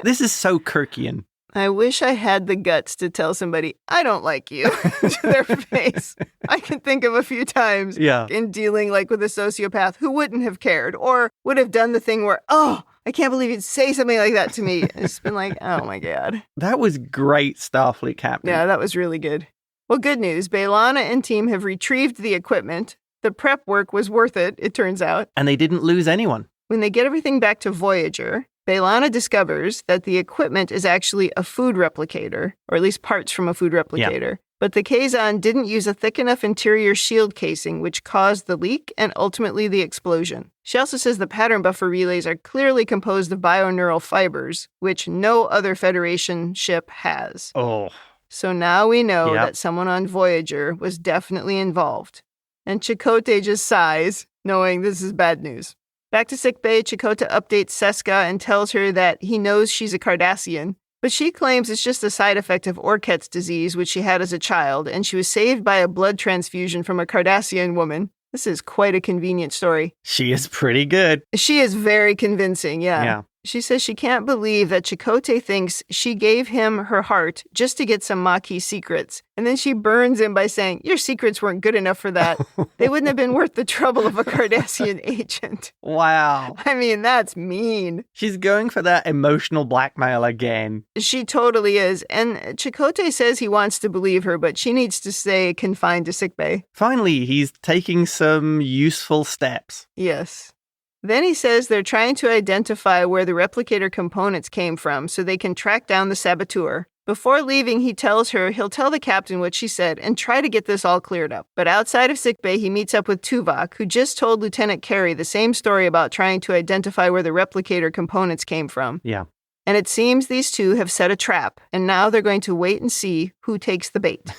[SPEAKER 2] This is so Kirkian.
[SPEAKER 1] I wish I had the guts to tell somebody, I don't like you, to their face. I can think of a few times in dealing with a sociopath who wouldn't have cared or would have done the thing where, I can't believe you'd say something like that to me. It's been like, oh my God.
[SPEAKER 2] That was great, Starfleet Captain.
[SPEAKER 1] Yeah, that was really good. Well, good news. B'Elanna and team have retrieved the equipment. The prep work was worth it, it turns out.
[SPEAKER 2] And they didn't lose anyone.
[SPEAKER 1] When they get everything back to Voyager, B'Elanna discovers that the equipment is actually a food replicator, or at least parts from a food replicator. Yeah. But the Kazan didn't use a thick enough interior shield casing, which caused the leak and ultimately the explosion. She also says the pattern buffer relays are clearly composed of bioneural fibers, which no other Federation ship has.
[SPEAKER 2] Oh.
[SPEAKER 1] So now we know that someone on Voyager was definitely involved. And Chakotay just sighs, knowing this is bad news. Back to sickbay, Chakotay updates Seska and tells her that he knows she's a Cardassian, but she claims it's just a side effect of Orchid's disease, which she had as a child, and she was saved by a blood transfusion from a Cardassian woman. This is quite a convenient story.
[SPEAKER 2] She is pretty good.
[SPEAKER 1] She is very convincing, yeah. She says she can't believe that Chakotay thinks she gave him her heart just to get some Maquis secrets. And then she burns him by saying, your secrets weren't good enough for that. They wouldn't have been worth the trouble of a Cardassian agent.
[SPEAKER 2] Wow.
[SPEAKER 1] I mean, that's mean.
[SPEAKER 2] She's going for that emotional blackmail again.
[SPEAKER 1] She totally is. And Chakotay says he wants to believe her, but she needs to stay confined to sickbay.
[SPEAKER 2] Finally, he's taking some useful steps.
[SPEAKER 1] Yes. Then he says they're trying to identify where the replicator components came from so they can track down the saboteur. Before leaving, he tells her he'll tell the captain what she said and try to get this all cleared up. But outside of sickbay, he meets up with Tuvok, who just told Lieutenant Carey the same story about trying to identify where the replicator components came from.
[SPEAKER 2] Yeah.
[SPEAKER 1] And it seems these two have set a trap, and now they're going to wait and see who takes the bait.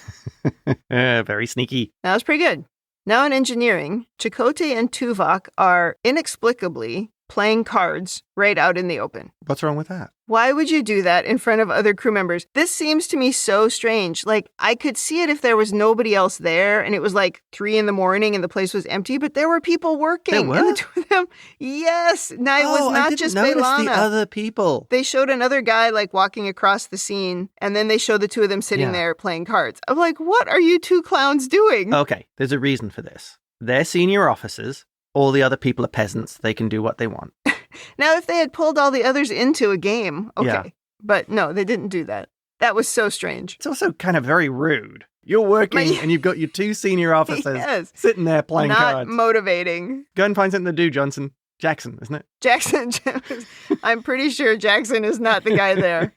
[SPEAKER 2] Very sneaky.
[SPEAKER 1] That was pretty good. Now in engineering, Chakotay and Tuvok are inexplicably playing cards right out in the open.
[SPEAKER 2] What's wrong with that?
[SPEAKER 1] Why would you do that in front of other crew members? This seems to me so strange. Like, I could see it if there was nobody else there and it was like 3 a.m. and the place was empty, but there were people working.
[SPEAKER 2] There were?
[SPEAKER 1] And the two of them, yes. Now, it was not just
[SPEAKER 2] I didn't notice
[SPEAKER 1] B'Elanna.
[SPEAKER 2] the other people.
[SPEAKER 1] They showed another guy like walking across the scene, and then they showed the two of them sitting there playing cards. I'm like, what are you two clowns doing?
[SPEAKER 2] Okay, there's a reason for this. They're senior officers. All the other people are peasants. They can do what they want.
[SPEAKER 1] Now, if they had pulled all the others into a game, okay.
[SPEAKER 2] Yeah.
[SPEAKER 1] But no, they didn't do that. That was so strange.
[SPEAKER 2] It's also kind of very rude. You're working and you've got your 2 senior officers sitting there playing cards.
[SPEAKER 1] Not motivating.
[SPEAKER 2] Go and find something to do, Johnson. Jackson, isn't it?
[SPEAKER 1] Jackson. I'm pretty sure Jackson is not the guy there.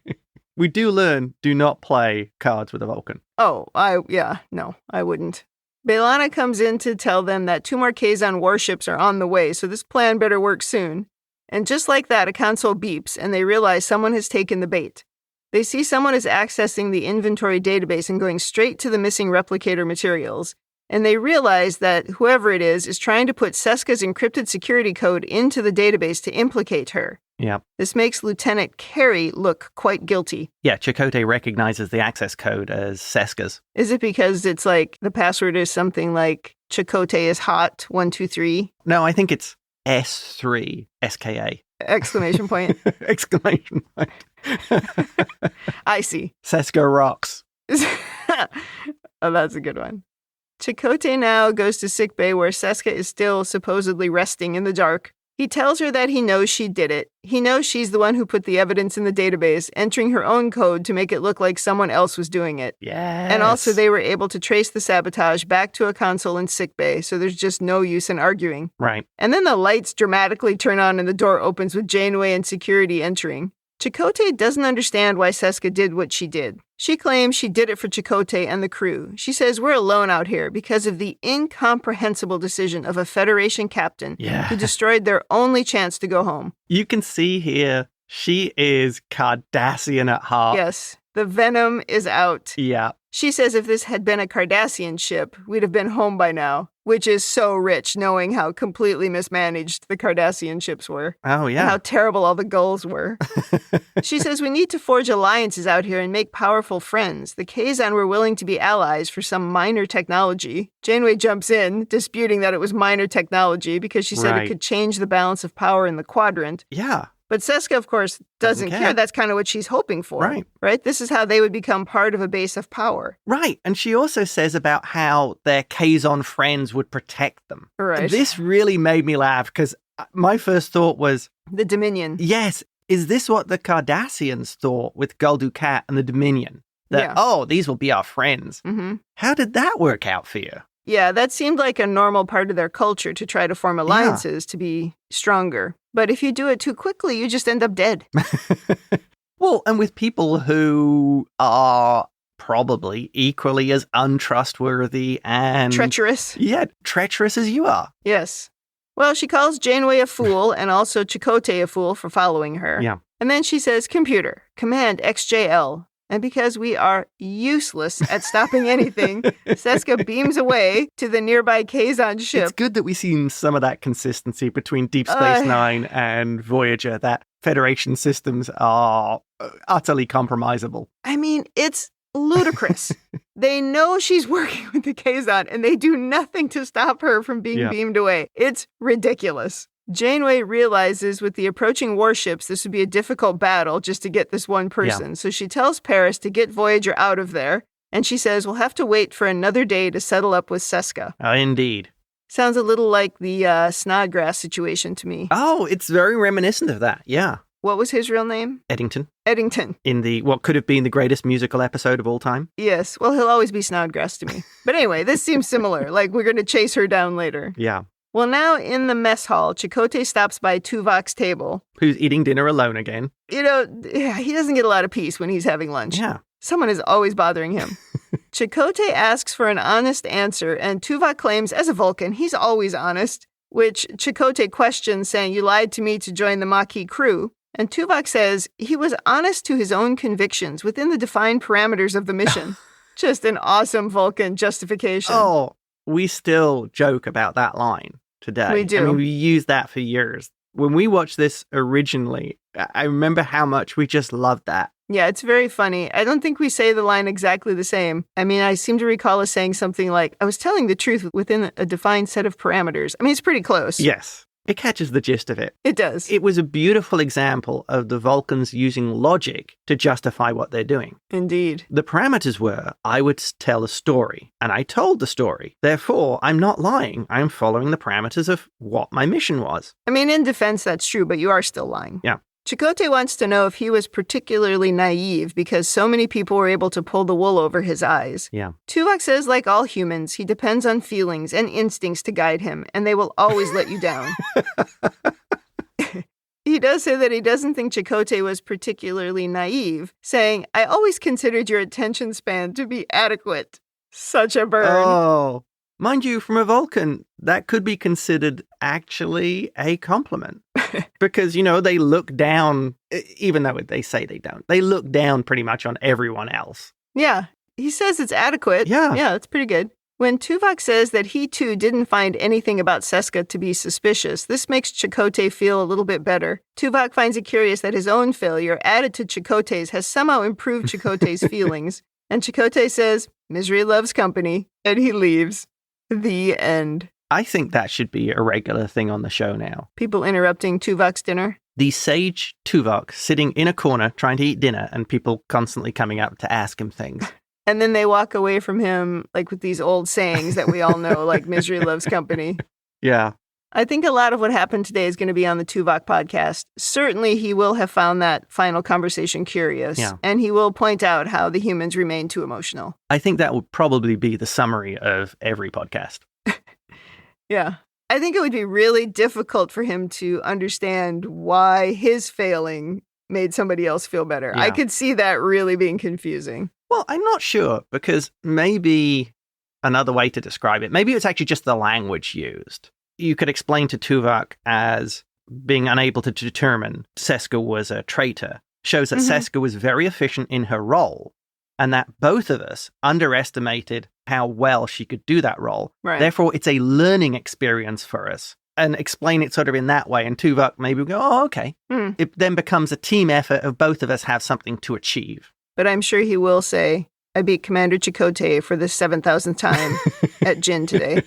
[SPEAKER 2] We do learn, do not play cards with a Vulcan.
[SPEAKER 1] Oh, I wouldn't. B'Elanna comes in to tell them that 2 more Kazan warships are on the way, so this plan better work soon. And just like that, a console beeps, and they realize someone has taken the bait. They see someone is accessing the inventory database and going straight to the missing replicator materials. And they realize that whoever it is trying to put Seska's encrypted security code into the database to implicate her.
[SPEAKER 2] Yeah.
[SPEAKER 1] This makes Lieutenant Carey look quite guilty.
[SPEAKER 2] Yeah, Chakotay recognizes the access code as Seska's.
[SPEAKER 1] Is it because it's like the password is something like Chakotay is hot 123?
[SPEAKER 2] No, I think it's S3 SKA.
[SPEAKER 1] Exclamation point.
[SPEAKER 2] Exclamation point.
[SPEAKER 1] I see.
[SPEAKER 2] Seska rocks.
[SPEAKER 1] Oh, that's a good one. Chakotay now goes to sickbay where Seska is still supposedly resting in the dark. He tells her that he knows she did it. He knows she's the one who put the evidence in the database, entering her own code to make it look like someone else was doing it.
[SPEAKER 2] Yes.
[SPEAKER 1] And also they were able to trace the sabotage back to a console in sickbay, so there's just no use in arguing.
[SPEAKER 2] Right.
[SPEAKER 1] And then the lights dramatically turn on and the door opens with Janeway and security entering. Chakotay doesn't understand why Seska did what she did. She claims she did it for Chakotay and the crew. She says we're alone out here because of the incomprehensible decision of a Federation captain who destroyed their only chance to go home.
[SPEAKER 2] You can see here, she is Cardassian at heart.
[SPEAKER 1] Yes, the venom is out.
[SPEAKER 2] Yeah.
[SPEAKER 1] She says if this had been a Cardassian ship, we'd have been home by now, which is so rich knowing how completely mismanaged the Cardassian ships were.
[SPEAKER 2] Oh, yeah.
[SPEAKER 1] And how terrible all the gulls were. She says we need to forge alliances out here and make powerful friends. The Kazan were willing to be allies for some minor technology. Janeway jumps in, disputing that it was minor technology because she said it could change the balance of power in the quadrant.
[SPEAKER 2] Yeah.
[SPEAKER 1] But Seska, of course, doesn't care. That's kind of what she's hoping for. Right? This is how they would become part of a base of power.
[SPEAKER 2] Right. And she also says about how their Kazan friends would protect them.
[SPEAKER 1] Right.
[SPEAKER 2] This really made me laugh because my first thought was...
[SPEAKER 1] the Dominion.
[SPEAKER 2] Yes. Is this what the Cardassians thought with Gul Dukat and the Dominion? That, these will be our friends. Mm-hmm. How did that work out for you?
[SPEAKER 1] Yeah, that seemed like a normal part of their culture to try to form alliances to be stronger. But if you do it too quickly, you just end up dead.
[SPEAKER 2] Well, and with people who are probably equally as untrustworthy and...
[SPEAKER 1] treacherous.
[SPEAKER 2] Yeah, treacherous as you are.
[SPEAKER 1] Yes. Well, she calls Janeway a fool and also Chakotay a fool for following her.
[SPEAKER 2] Yeah.
[SPEAKER 1] And then she says, computer, command XJL. And because we are useless at stopping anything, Seska beams away to the nearby Kazan ship.
[SPEAKER 2] It's good that we've seen some of that consistency between Deep Space Nine and Voyager, that Federation systems are utterly compromisable.
[SPEAKER 1] I mean, it's ludicrous. They know she's working with the Kazan, and they do nothing to stop her from being beamed away. It's ridiculous. Janeway realizes with the approaching warships, this would be a difficult battle just to get this one person. Yeah. So she tells Paris to get Voyager out of there. And she says, we'll have to wait for another day to settle up with Seska.
[SPEAKER 2] Indeed.
[SPEAKER 1] Sounds a little like the Snodgrass situation to me.
[SPEAKER 2] Oh, it's very reminiscent of that. Yeah.
[SPEAKER 1] What was his real name?
[SPEAKER 2] Eddington.
[SPEAKER 1] Eddington.
[SPEAKER 2] In the what could have been the greatest musical episode of all time.
[SPEAKER 1] Yes. Well, he'll always be Snodgrass to me. But anyway, this seems similar. Like we're going to chase her down later.
[SPEAKER 2] Yeah.
[SPEAKER 1] Well, now in the mess hall, Chakotay stops by Tuvok's table.
[SPEAKER 2] Who's eating dinner alone again.
[SPEAKER 1] You know, he doesn't get a lot of peace when he's having lunch.
[SPEAKER 2] Yeah.
[SPEAKER 1] Someone is always bothering him. Chakotay asks for an honest answer, and Tuvok claims, as a Vulcan, he's always honest, which Chakotay questions, saying, you lied to me to join the Maquis crew. And Tuvok says he was honest to his own convictions within the defined parameters of the mission. Just an awesome Vulcan justification.
[SPEAKER 2] Oh, we still joke about that line today.
[SPEAKER 1] We do.
[SPEAKER 2] I mean, we used that for years. When we watched this originally, I remember how much we just loved that.
[SPEAKER 1] Yeah, it's very funny. I don't think we say the line exactly the same. I mean, I seem to recall us saying something like, I was telling the truth within a defined set of parameters. I mean, it's pretty close.
[SPEAKER 2] Yes. It catches the gist of it.
[SPEAKER 1] It does.
[SPEAKER 2] It was a beautiful example of the Vulcans using logic to justify what they're doing.
[SPEAKER 1] Indeed.
[SPEAKER 2] The parameters were, I would tell a story, and I told the story. Therefore, I'm not lying. I'm following the parameters of what my mission was.
[SPEAKER 1] I mean, in defense, that's true, but you are still lying.
[SPEAKER 2] Yeah.
[SPEAKER 1] Chakotay wants to know if he was particularly naive because so many people were able to pull the wool over his eyes.
[SPEAKER 2] Yeah.
[SPEAKER 1] Tuvok says, like all humans, he depends on feelings and instincts to guide him, and they will always let you down. He does say that he doesn't think Chakotay was particularly naive, saying, I always considered your attention span to be adequate. Such a burn.
[SPEAKER 2] Oh. Mind you, from a Vulcan, that could be considered actually a compliment. Because, you know, they look down, even though they say they don't, they look down pretty much on everyone else.
[SPEAKER 1] Yeah, he says it's adequate.
[SPEAKER 2] Yeah,
[SPEAKER 1] that's pretty good. When Tuvok says that he too didn't find anything about Seska to be suspicious, this makes Chakotay feel a little bit better. Tuvok finds it curious that his own failure, added to Chakotay's, has somehow improved Chakotay's feelings. And Chakotay says, misery loves company, and he leaves. The end.
[SPEAKER 2] I think that should be a regular thing on the show now.
[SPEAKER 1] People interrupting Tuvok's dinner.
[SPEAKER 2] The sage Tuvok sitting in a corner trying to eat dinner and people constantly coming up to ask him things.
[SPEAKER 1] And then they walk away from him like with these old sayings that we all know, like misery loves company.
[SPEAKER 2] Yeah.
[SPEAKER 1] I think a lot of what happened today is going to be on the Tuvok podcast. Certainly he will have found that final conversation curious.
[SPEAKER 2] Yeah.
[SPEAKER 1] And he will point out how the humans remain too emotional.
[SPEAKER 2] I think that would probably be the summary of every podcast.
[SPEAKER 1] Yeah. I think it would be really difficult for him to understand why his failing made somebody else feel better.
[SPEAKER 2] Yeah.
[SPEAKER 1] I could see that really being confusing.
[SPEAKER 2] Well, I'm not sure, because maybe another way to describe it, maybe it's actually just the language used. You could explain to Tuvok as being unable to determine Seska was a traitor, shows that Seska was very efficient in her role, and that both of us underestimated how well she could do that role.
[SPEAKER 1] Right.
[SPEAKER 2] Therefore, it's a learning experience for us. And explain it sort of in that way. And Tuvok maybe will go, oh, okay. It then becomes a team effort of both of us have something to achieve.
[SPEAKER 1] But I'm sure he will say, I beat Commander Chakotay for the 7,000th time at Jin today.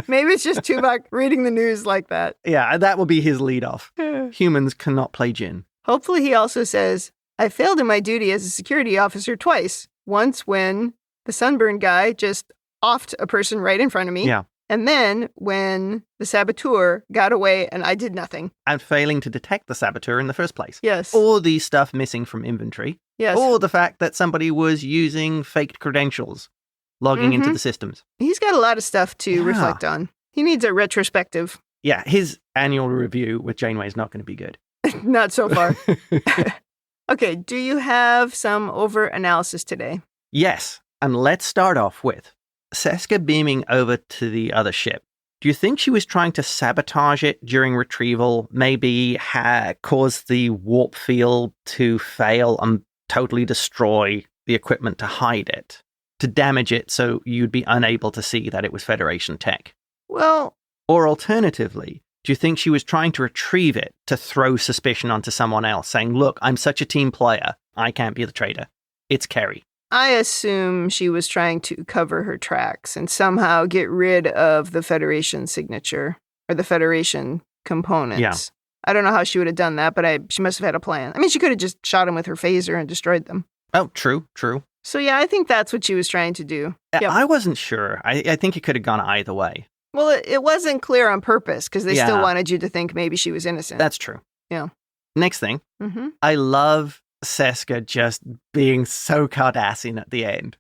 [SPEAKER 1] Maybe it's just Tuvok reading the news like that.
[SPEAKER 2] Yeah, that will be his lead off. Humans cannot play Jin.
[SPEAKER 1] Hopefully he also says, I failed in my duty as a security officer twice. Once when the sunburned guy just offed a person right in front of me.
[SPEAKER 2] Yeah.
[SPEAKER 1] And then when the saboteur got away and I did nothing.
[SPEAKER 2] And failing to detect the saboteur in the first place.
[SPEAKER 1] Yes.
[SPEAKER 2] Or the stuff missing from inventory.
[SPEAKER 1] Yes.
[SPEAKER 2] Or the fact that somebody was using faked credentials, logging into the systems.
[SPEAKER 1] He's got a lot of stuff to reflect on. He needs a retrospective.
[SPEAKER 2] Yeah, his annual review with Janeway is not going to be good.
[SPEAKER 1] Not so far. Okay, do you have some over-analysis today?
[SPEAKER 2] Yes, and let's start off with Seska beaming over to the other ship. Do you think she was trying to sabotage it during retrieval? Maybe cause the warp field to fail and totally destroy the equipment to hide it? To damage it so you'd be unable to see that it was Federation tech?
[SPEAKER 1] Well...
[SPEAKER 2] Or alternatively, do you think she was trying to retrieve it to throw suspicion onto someone else, saying, look, I'm such a team player, I can't be the traitor. It's Carey.
[SPEAKER 1] I assume she was trying to cover her tracks and somehow get rid of the Federation signature or the Federation components.
[SPEAKER 2] Yeah.
[SPEAKER 1] I don't know how she would have done that, but she must have had a plan. I mean, she could have just shot him with her phaser and destroyed them.
[SPEAKER 2] Oh, true.
[SPEAKER 1] So yeah, I think that's what she was trying to do. Yep.
[SPEAKER 2] I wasn't sure. I think it could have gone either way.
[SPEAKER 1] Well, it wasn't clear on purpose because they still wanted you to think maybe she was innocent.
[SPEAKER 2] That's true.
[SPEAKER 1] Yeah.
[SPEAKER 2] Next thing, I love Seska just being so Cardassian at the end.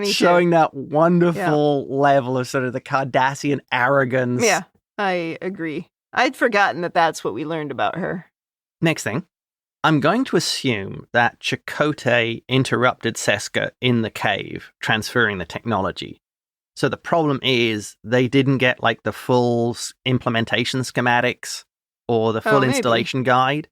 [SPEAKER 2] Showing that wonderful level of sort of the Cardassian arrogance.
[SPEAKER 1] Yeah, I agree. I'd forgotten that that's what we learned about her.
[SPEAKER 2] Next thing, I'm going to assume that Chakotay interrupted Seska in the cave, transferring the technology. So the problem is they didn't get like the full implementation schematics or the full installation guide.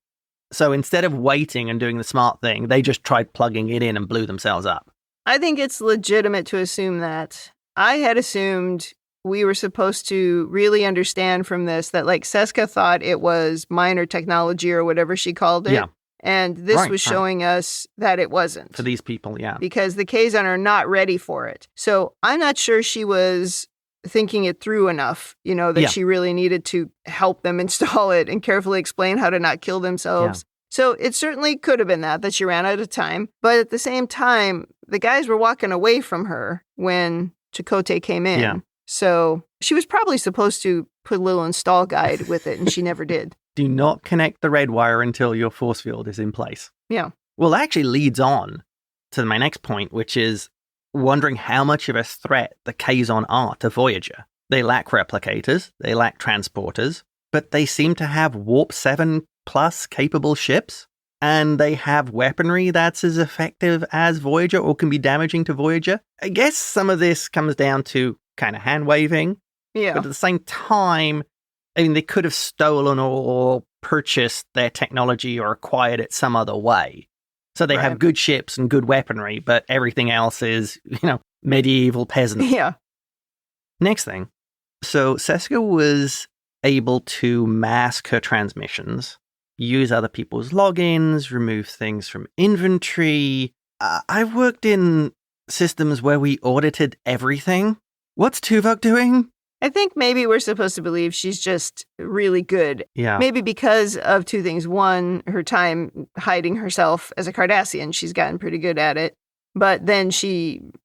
[SPEAKER 2] So instead of waiting and doing the smart thing, they just tried plugging it in and blew themselves up.
[SPEAKER 1] I think it's legitimate to assume that. I had assumed we were supposed to really understand from this that like Seska thought it was minor technology or whatever she called it.
[SPEAKER 2] Yeah.
[SPEAKER 1] And this was showing us that it wasn't.
[SPEAKER 2] For these people, yeah.
[SPEAKER 1] Because the Kazan are not ready for it. So I'm not sure she was thinking it through enough, that she really needed to help them install it and carefully explain how to not kill themselves. Yeah. So it certainly could have been that she ran out of time. But at the same time, the guys were walking away from her when Chakotay came in. Yeah. So she was probably supposed to put a little install guide with it, and she never did.
[SPEAKER 2] Do not connect the red wire until your force field is in place.
[SPEAKER 1] Yeah.
[SPEAKER 2] Well, that actually leads on to my next point, which is wondering how much of a threat the Kazan are to Voyager. They lack replicators, they lack transporters, but they seem to have Warp 7 plus capable ships, and they have weaponry that's as effective as Voyager or can be damaging to Voyager. I guess some of this comes down to kind of hand-waving, but at the same time, I mean, they could have stolen or purchased their technology or acquired it some other way. So they have good ships and good weaponry, but everything else is, medieval peasants.
[SPEAKER 1] Yeah.
[SPEAKER 2] Next thing. So Seska was able to mask her transmissions, use other people's logins, remove things from inventory. I've worked in systems where we audited everything. What's Tuvok doing?
[SPEAKER 1] I think maybe we're supposed to believe she's just really good.
[SPEAKER 2] Yeah.
[SPEAKER 1] Maybe because of two things. One, her time hiding herself as a Cardassian. She's gotten pretty good at it. But then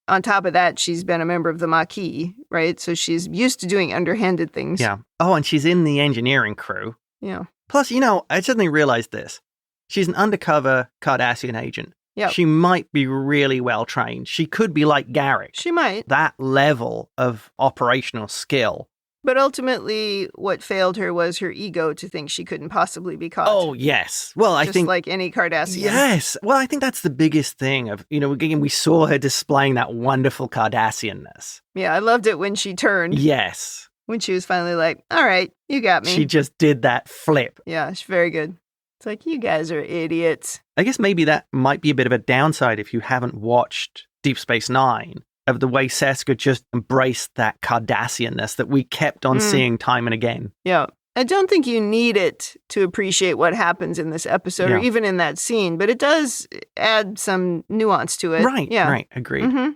[SPEAKER 1] on top of that, she's been a member of the Maquis, right? So she's used to doing underhanded things.
[SPEAKER 2] Yeah. Oh, and she's in the engineering crew.
[SPEAKER 1] Yeah.
[SPEAKER 2] Plus, I suddenly realized this. She's an undercover Cardassian agent.
[SPEAKER 1] Yep.
[SPEAKER 2] She might be really well trained. She could be like Garrick.
[SPEAKER 1] She might.
[SPEAKER 2] That level of operational skill.
[SPEAKER 1] But ultimately, what failed her was her ego to think she couldn't possibly be caught.
[SPEAKER 2] Oh, yes. Well, I think...
[SPEAKER 1] Just like any Cardassian.
[SPEAKER 2] Yes. Well, I think that's the biggest thing of, again, we saw her displaying that wonderful Cardassianness.
[SPEAKER 1] Yeah, I loved it when she turned.
[SPEAKER 2] Yes.
[SPEAKER 1] When she was finally like, all right, you got me.
[SPEAKER 2] She just did that flip.
[SPEAKER 1] Yeah, she's very good. It's like, you guys are idiots.
[SPEAKER 2] I guess maybe that might be a bit of a downside if you haven't watched Deep Space Nine, of the way Seska just embraced that Cardassianness that we kept on seeing time and again.
[SPEAKER 1] Yeah. I don't think you need it to appreciate what happens in this episode or even in that scene, but it does add some nuance to it.
[SPEAKER 2] Right,
[SPEAKER 1] yeah.
[SPEAKER 2] Right, agreed.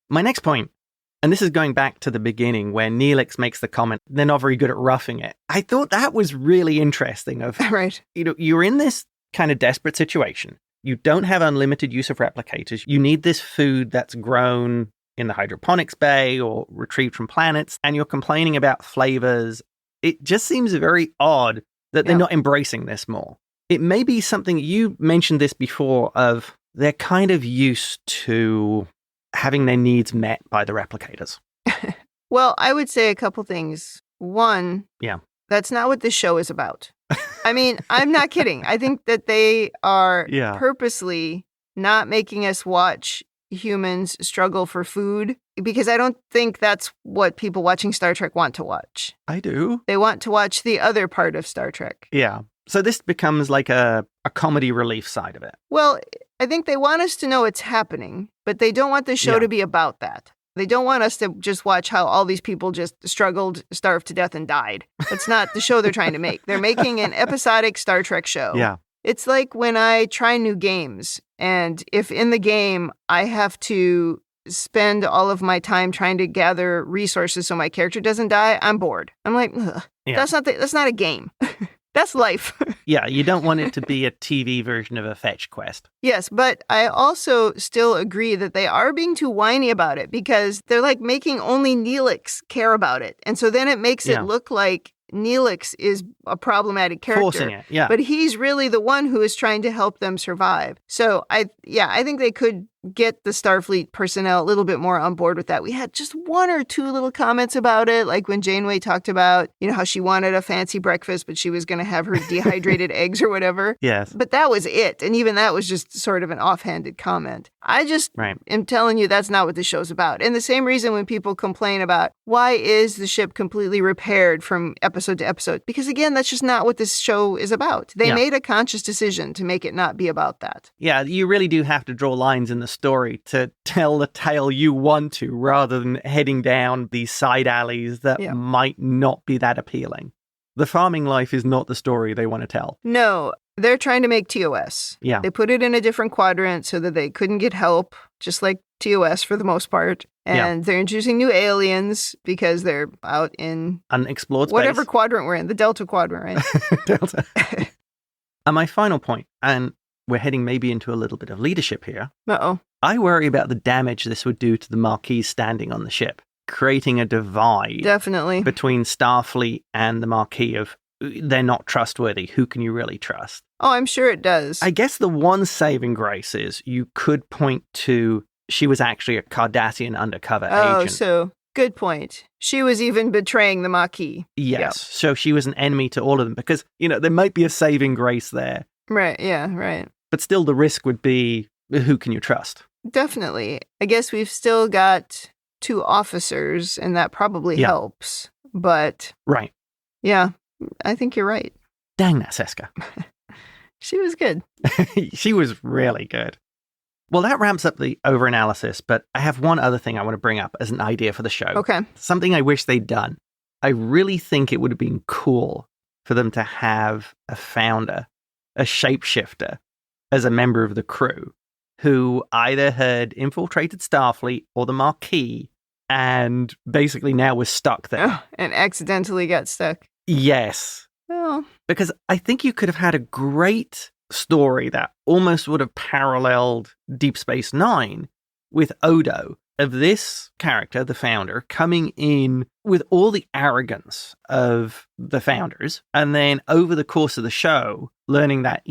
[SPEAKER 2] My next point, and this is going back to the beginning where Neelix makes the comment, they're not very good at roughing it. I thought that was really interesting of,
[SPEAKER 1] right.
[SPEAKER 2] You're in this kind of desperate situation. You don't have unlimited use of replicators. You need this food that's grown in the hydroponics bay or retrieved from planets, and you're complaining about flavors. It just seems very odd that they're not embracing this more. It may be something, you mentioned this before, of they're kind of used to having their needs met by the replicators.
[SPEAKER 1] Well, I would say a couple things. One, that's not what this show is about. I mean, I'm not kidding. I think that they are purposely not making us watch humans struggle for food, because I don't think that's what people watching Star Trek want to watch.
[SPEAKER 2] I do.
[SPEAKER 1] They want to watch the other part of Star Trek.
[SPEAKER 2] Yeah. So this becomes like a comedy relief side of it.
[SPEAKER 1] Well, I think they want us to know it's happening, but they don't want the show to be about that. They don't want us to just watch how all these people just struggled, starved to death, and died. That's not the show they're trying to make. They're making an episodic Star Trek show.
[SPEAKER 2] Yeah.
[SPEAKER 1] It's like when I try new games, and if in the game I have to spend all of my time trying to gather resources so my character doesn't die, I'm bored. I'm like, that's not a game. That's life.
[SPEAKER 2] Yeah, you don't want it to be a TV version of a fetch quest.
[SPEAKER 1] Yes, but I also still agree that they are being too whiny about it, because they're like making only Neelix care about it. And so then it makes it look like Neelix is a problematic character.
[SPEAKER 2] Forcing it, yeah.
[SPEAKER 1] But he's really the one who is trying to help them survive. So I think they could get the Starfleet personnel a little bit more on board with that. We had just one or two little comments about it, like when Janeway talked about, how she wanted a fancy breakfast, but she was going to have her dehydrated eggs or whatever.
[SPEAKER 2] Yes.
[SPEAKER 1] But that was it. And even that was just sort of an offhanded comment. I just am telling you that's not what the show's about. And the same reason when people complain about why is the ship completely repaired from episode to episode? Because again, that's just not what this show is about. They made a conscious decision to make it not be about that.
[SPEAKER 2] Yeah, you really do have to draw lines in the story to tell the tale you want to, rather than heading down these side alleys that might not be that appealing. The farming life is not the story they want to tell.
[SPEAKER 1] No, they're trying to make TOS.
[SPEAKER 2] Yeah.
[SPEAKER 1] They put it in a different quadrant so that they couldn't get help, just like TOS for the most part. And they're introducing new aliens because they're out in
[SPEAKER 2] unexplored space.
[SPEAKER 1] Whatever quadrant we're in, the Delta quadrant, right?
[SPEAKER 2] Delta. And my final point, and we're heading maybe into a little bit of leadership here.
[SPEAKER 1] Uh-oh.
[SPEAKER 2] I worry about the damage this would do to the Maquis standing on the ship, creating a divide between Starfleet and the Maquis of they're not trustworthy. Who can you really trust?
[SPEAKER 1] Oh, I'm sure it does.
[SPEAKER 2] I guess the one saving grace is you could point to she was actually a Cardassian undercover agent.
[SPEAKER 1] Oh, so good point. She was even betraying the Maquis.
[SPEAKER 2] Yes.
[SPEAKER 1] Yep.
[SPEAKER 2] So she was an enemy to all of them because, there might be a saving grace there.
[SPEAKER 1] Right. Yeah, right.
[SPEAKER 2] But still the risk would be, who can you trust?
[SPEAKER 1] Definitely. I guess we've still got 2 officers, and that probably helps. But
[SPEAKER 2] right.
[SPEAKER 1] Yeah, I think you're right.
[SPEAKER 2] Dang that, Seska.
[SPEAKER 1] She was good.
[SPEAKER 2] She was really good. Well, that ramps up the overanalysis, but I have one other thing I want to bring up as an idea for the show.
[SPEAKER 1] Okay.
[SPEAKER 2] Something I wish they'd done. I really think it would have been cool for them to have a founder, a shapeshifter, as a member of the crew, who either had infiltrated Starfleet or the Maquis and basically now was stuck there.
[SPEAKER 1] Oh, and accidentally got stuck.
[SPEAKER 2] Yes.
[SPEAKER 1] Well.
[SPEAKER 2] Because I think you could have had a great story that almost would have paralleled Deep Space Nine with Odo, of this character, the founder, coming in with all the arrogance of the founders, and then over the course of the show, learning that,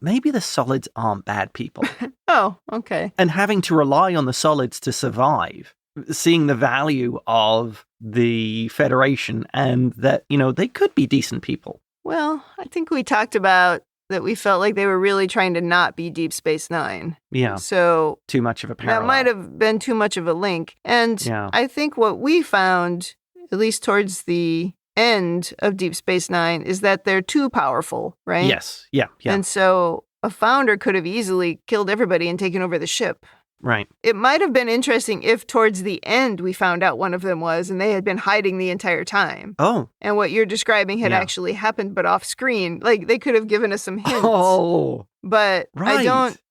[SPEAKER 2] maybe the solids aren't bad people.
[SPEAKER 1] Oh, okay.
[SPEAKER 2] And having to rely on the solids to survive, seeing the value of the Federation and that, they could be decent people.
[SPEAKER 1] Well, I think we talked about that we felt like they were really trying to not be Deep Space Nine.
[SPEAKER 2] Yeah.
[SPEAKER 1] So
[SPEAKER 2] too much of a parallel.
[SPEAKER 1] That might have been too much of a link. And I think what we found, at least towards the end of Deep Space Nine, is that they're too powerful, right?
[SPEAKER 2] Yes. Yeah.
[SPEAKER 1] And so a founder could have easily killed everybody and taken over the ship.
[SPEAKER 2] Right.
[SPEAKER 1] It might have been interesting if towards the end we found out one of them was, and they had been hiding the entire time.
[SPEAKER 2] Oh.
[SPEAKER 1] And what you're describing had actually happened, but off screen. Like, they could have given us some hints.
[SPEAKER 2] Oh.
[SPEAKER 1] But
[SPEAKER 2] right.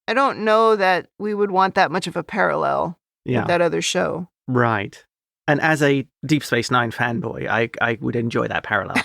[SPEAKER 1] I don't know that we would want that much of a parallel with that other show.
[SPEAKER 2] Right. And as a Deep Space Nine fanboy, I would enjoy that parallel.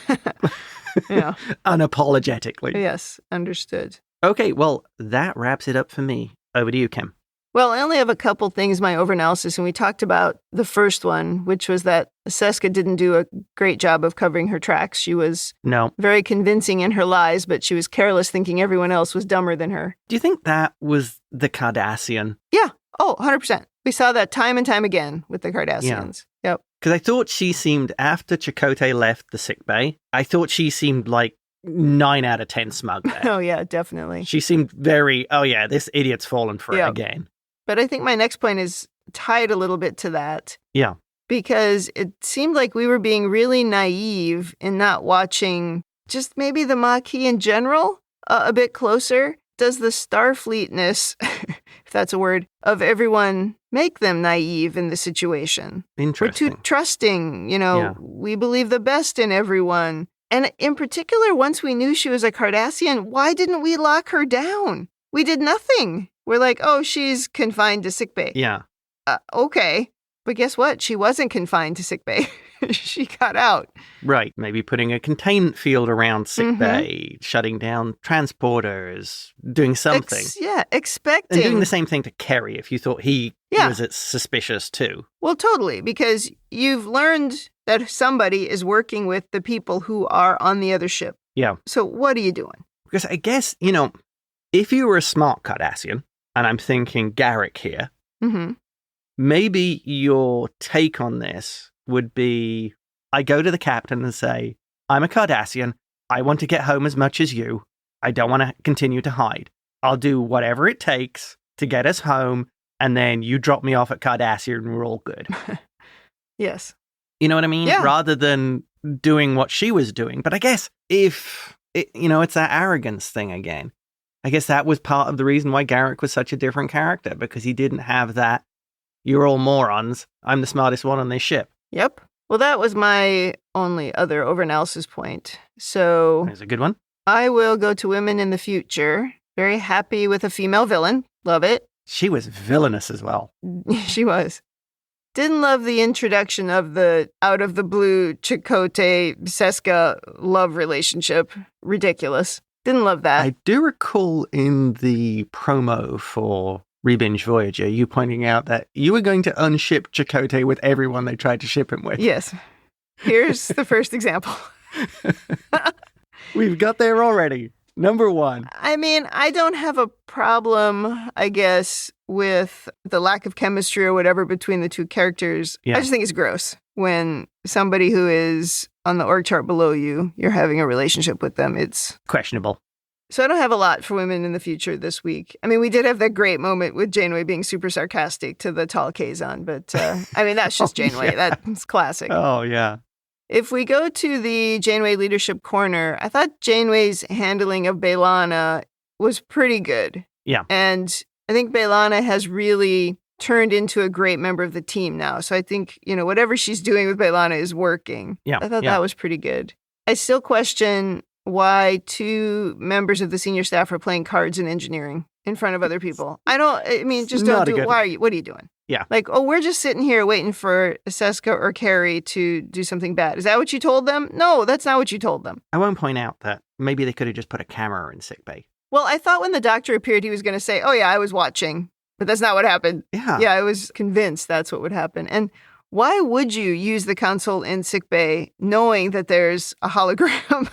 [SPEAKER 1] Yeah.
[SPEAKER 2] Unapologetically.
[SPEAKER 1] Yes, understood.
[SPEAKER 2] Okay, well, that wraps it up for me. Over to you, Kim.
[SPEAKER 1] Well, I only have a couple things, my overanalysis, and we talked about the first one, which was that Seska didn't do a great job of covering her tracks. She was very convincing in her lies, but she was careless, thinking everyone else was dumber than her.
[SPEAKER 2] Do you think that was the Cardassian?
[SPEAKER 1] Yeah. Oh, 100%. We saw that time and time again with the Cardassians.
[SPEAKER 2] Yeah.
[SPEAKER 1] Yep.
[SPEAKER 2] Because I thought she seemed, after Chakotay left the sickbay, I thought she seemed like 9 out of 10 smug there.
[SPEAKER 1] Oh, yeah, definitely.
[SPEAKER 2] She seemed very, this idiot's fallen for it again.
[SPEAKER 1] But I think my next point is tied a little bit to that.
[SPEAKER 2] Yeah.
[SPEAKER 1] Because it seemed like we were being really naive in not watching just maybe the Maquis in general a bit closer. Does the Starfleetness, if that's a word, of everyone make them naive in the situation?
[SPEAKER 2] Interesting.
[SPEAKER 1] We're too trusting, we believe the best in everyone. And in particular, once we knew she was a Cardassian, why didn't we lock her down? We did nothing. We're like, oh, she's confined to sickbay.
[SPEAKER 2] Yeah.
[SPEAKER 1] Okay. But guess what? She wasn't confined to sickbay. She got out.
[SPEAKER 2] Right. Maybe putting a containment field around sickbay, shutting down transporters, doing something.
[SPEAKER 1] Expecting.
[SPEAKER 2] And doing the same thing to Carey if you thought he was suspicious too.
[SPEAKER 1] Well, totally. Because you've learned that somebody is working with the people who are on the other ship.
[SPEAKER 2] Yeah.
[SPEAKER 1] So what are you doing?
[SPEAKER 2] Because I guess, if you were a smart Cardassian, and I'm thinking Garrick here, maybe your take on this would be, I go to the captain and say, I'm a Cardassian. I want to get home as much as you. I don't want to continue to hide. I'll do whatever it takes to get us home, and then you drop me off at Cardassia and we're all good.
[SPEAKER 1] Yes.
[SPEAKER 2] You know what I mean?
[SPEAKER 1] Yeah.
[SPEAKER 2] Rather than doing what she was doing. But I guess if, it's that arrogance thing again. I guess that was part of the reason why Garrick was such a different character, because he didn't have that, you're all morons, I'm the smartest one on this ship.
[SPEAKER 1] Yep. Well, that was my only other overanalysis point. So
[SPEAKER 2] There's a good one.
[SPEAKER 1] I will go to women in the future. Very happy with a female villain. Love it.
[SPEAKER 2] She was villainous as well.
[SPEAKER 1] She was. Didn't love the introduction of the out of the blue Chakotay Seska love relationship. Ridiculous. Didn't love that.
[SPEAKER 2] I do recall in the promo for ReBinge Voyager, you pointing out that you were going to unship Chakotay with everyone they tried to ship him with.
[SPEAKER 1] Yes. Here's the first example.
[SPEAKER 2] We've got there already. Number one.
[SPEAKER 1] I mean, I don't have a problem, I guess, with the lack of chemistry or whatever between the two characters.
[SPEAKER 2] Yeah.
[SPEAKER 1] I just think it's gross when somebody who is on the org chart below you, you're having a relationship with them. It's
[SPEAKER 2] questionable.
[SPEAKER 1] So I don't have a lot for women in the future this week. I mean, we did have that great moment with Janeway being super sarcastic to the tall Kazan, but I mean, that's just Janeway.
[SPEAKER 2] Yeah.
[SPEAKER 1] That's classic.
[SPEAKER 2] Oh, yeah.
[SPEAKER 1] If we go to the Janeway leadership corner, I thought Janeway's handling of B'Elanna was pretty good.
[SPEAKER 2] Yeah.
[SPEAKER 1] And I think B'Elanna has really turned into a great member of the team now. So I think, whatever she's doing with B'Elanna is working.
[SPEAKER 2] Yeah.
[SPEAKER 1] I thought that was pretty good. I still question why two members of the senior staff are playing cards in engineering in front of other people. What are you doing?
[SPEAKER 2] Yeah.
[SPEAKER 1] Like, we're just sitting here waiting for Seska or Carey to do something bad. Is that what you told them? No, that's not what you told them.
[SPEAKER 2] I won't point out that maybe they could have just put a camera in sickbay.
[SPEAKER 1] Well, I thought when the doctor appeared, he was going to say, oh yeah, I was watching, but that's not what happened.
[SPEAKER 2] Yeah.
[SPEAKER 1] Yeah, I was convinced that's what would happen. And why would you use the console in sickbay knowing that there's a hologram?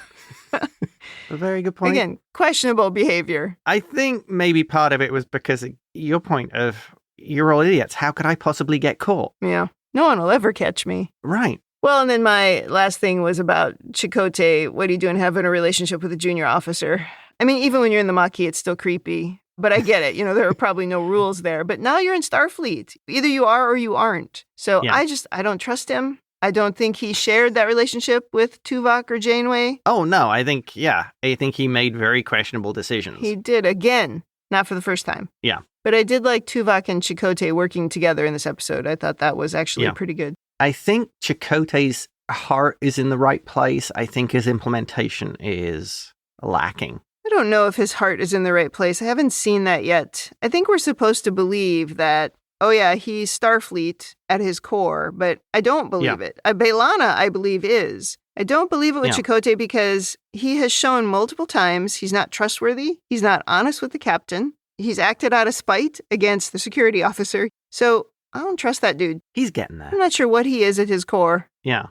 [SPEAKER 2] A very good point.
[SPEAKER 1] Again, questionable behavior.
[SPEAKER 2] I think maybe part of it was because of your point of, you're all idiots. How could I possibly get caught?
[SPEAKER 1] Yeah. No one will ever catch me.
[SPEAKER 2] Right.
[SPEAKER 1] Well, and then my last thing was about Chakotay. What are you doing having a relationship with a junior officer? I mean, even when you're in the Maquis, it's still creepy. But I get it. There are probably no rules there. But now you're in Starfleet. Either you are or you aren't. So
[SPEAKER 2] Yeah.
[SPEAKER 1] I don't trust him. I don't think he shared that relationship with Tuvok or Janeway.
[SPEAKER 2] Oh, no. I think he made very questionable decisions.
[SPEAKER 1] He did, again, not for the first time.
[SPEAKER 2] Yeah.
[SPEAKER 1] But I did like Tuvok and Chakotay working together in this episode. I thought that was actually
[SPEAKER 2] Yeah.
[SPEAKER 1] pretty good.
[SPEAKER 2] I think Chakotay's heart is in the right place. I think his implementation is lacking.
[SPEAKER 1] I don't know if his heart is in the right place. I haven't seen that yet. I think we're supposed to believe that, oh yeah, he's Starfleet at his core, but I don't believe it. B'Elanna, I believe, is. I don't believe it with Chakotay because he has shown multiple times he's not trustworthy. He's not honest with the captain. He's acted out of spite against the security officer. So I don't trust that dude.
[SPEAKER 2] He's getting there.
[SPEAKER 1] I'm not sure what he is at his core.
[SPEAKER 2] Yeah.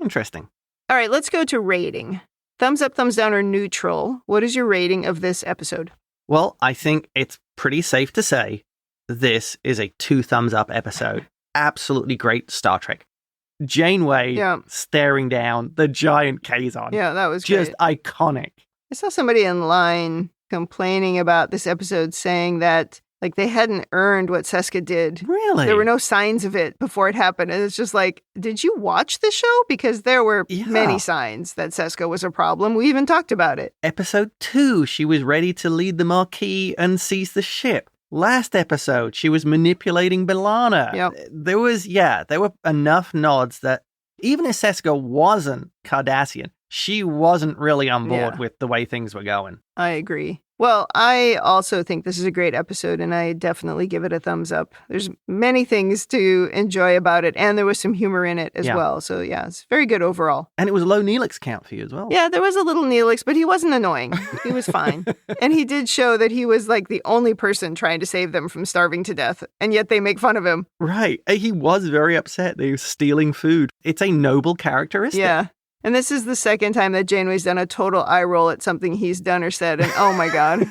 [SPEAKER 2] Interesting.
[SPEAKER 1] All right, let's go to rating. Thumbs up, thumbs down, or neutral. What is your rating of this episode?
[SPEAKER 2] Well, I think it's pretty safe to say this is a 2 thumbs up episode. Absolutely great Star Trek. Janeway staring down the giant Kazan.
[SPEAKER 1] Yeah, that was
[SPEAKER 2] just
[SPEAKER 1] great.
[SPEAKER 2] Iconic.
[SPEAKER 1] I saw somebody in line complaining about this episode saying that Like they hadn't earned what Seska did.
[SPEAKER 2] Really?
[SPEAKER 1] There were no signs of it before it happened. And it's just like, did you watch the show? Because there were many signs that Seska was a problem. We even talked about it.
[SPEAKER 2] Episode 2, she was ready to lead the Marquis and seize the ship. Last episode, she was manipulating B'Elanna.
[SPEAKER 1] Yep.
[SPEAKER 2] There were enough nods that even if Seska wasn't Cardassian, she wasn't really on board with the way things were going.
[SPEAKER 1] I agree. Well, I also think this is a great episode, and I definitely give it a thumbs up. There's many things to enjoy about it, and there was some humor in it as well. So, yeah, it's very good overall.
[SPEAKER 2] And it was a low Neelix count for you as well.
[SPEAKER 1] Yeah, there was a little Neelix, but he wasn't annoying. He was fine. And he did show that he was like the only person trying to save them from starving to death, and yet they make fun of him.
[SPEAKER 2] Right. He was very upset. They were stealing food. It's a noble characteristic.
[SPEAKER 1] Yeah. And this is the second time that Janeway's done a total eye roll at something he's done or said. And oh my God.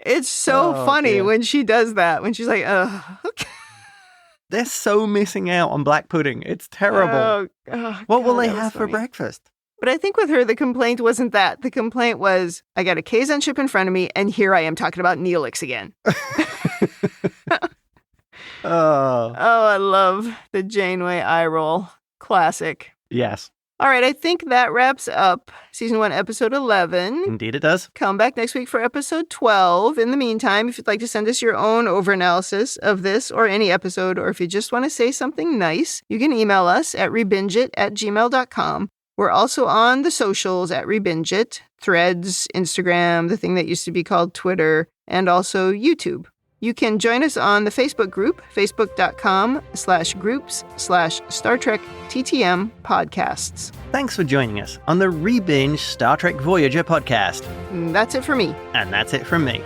[SPEAKER 1] It's so funny when she does that. When she's like, ugh.
[SPEAKER 2] They're so missing out on black pudding. It's terrible. What will they have for breakfast?
[SPEAKER 1] But I think with her, the complaint wasn't that. The complaint was, I got a Kazan ship in front of me, and here I am talking about Neelix again. I love the Janeway eye roll. Classic.
[SPEAKER 2] Yes.
[SPEAKER 1] All right, I think that wraps up Season 1, Episode 11.
[SPEAKER 2] Indeed it does.
[SPEAKER 1] Come back next week for Episode 12. In the meantime, if you'd like to send us your own over-analysis of this or any episode, or if you just want to say something nice, you can email us at rebingeit@gmail.com. We're also on the socials at ReBingeIt, Threads, Instagram, the thing that used to be called Twitter, and also YouTube. You can join us on the Facebook group, facebook.com/groups/Star Trek TTM podcasts.
[SPEAKER 2] Thanks for joining us on the ReBinge Star Trek Voyager podcast.
[SPEAKER 1] That's it for me.
[SPEAKER 2] And that's it from me.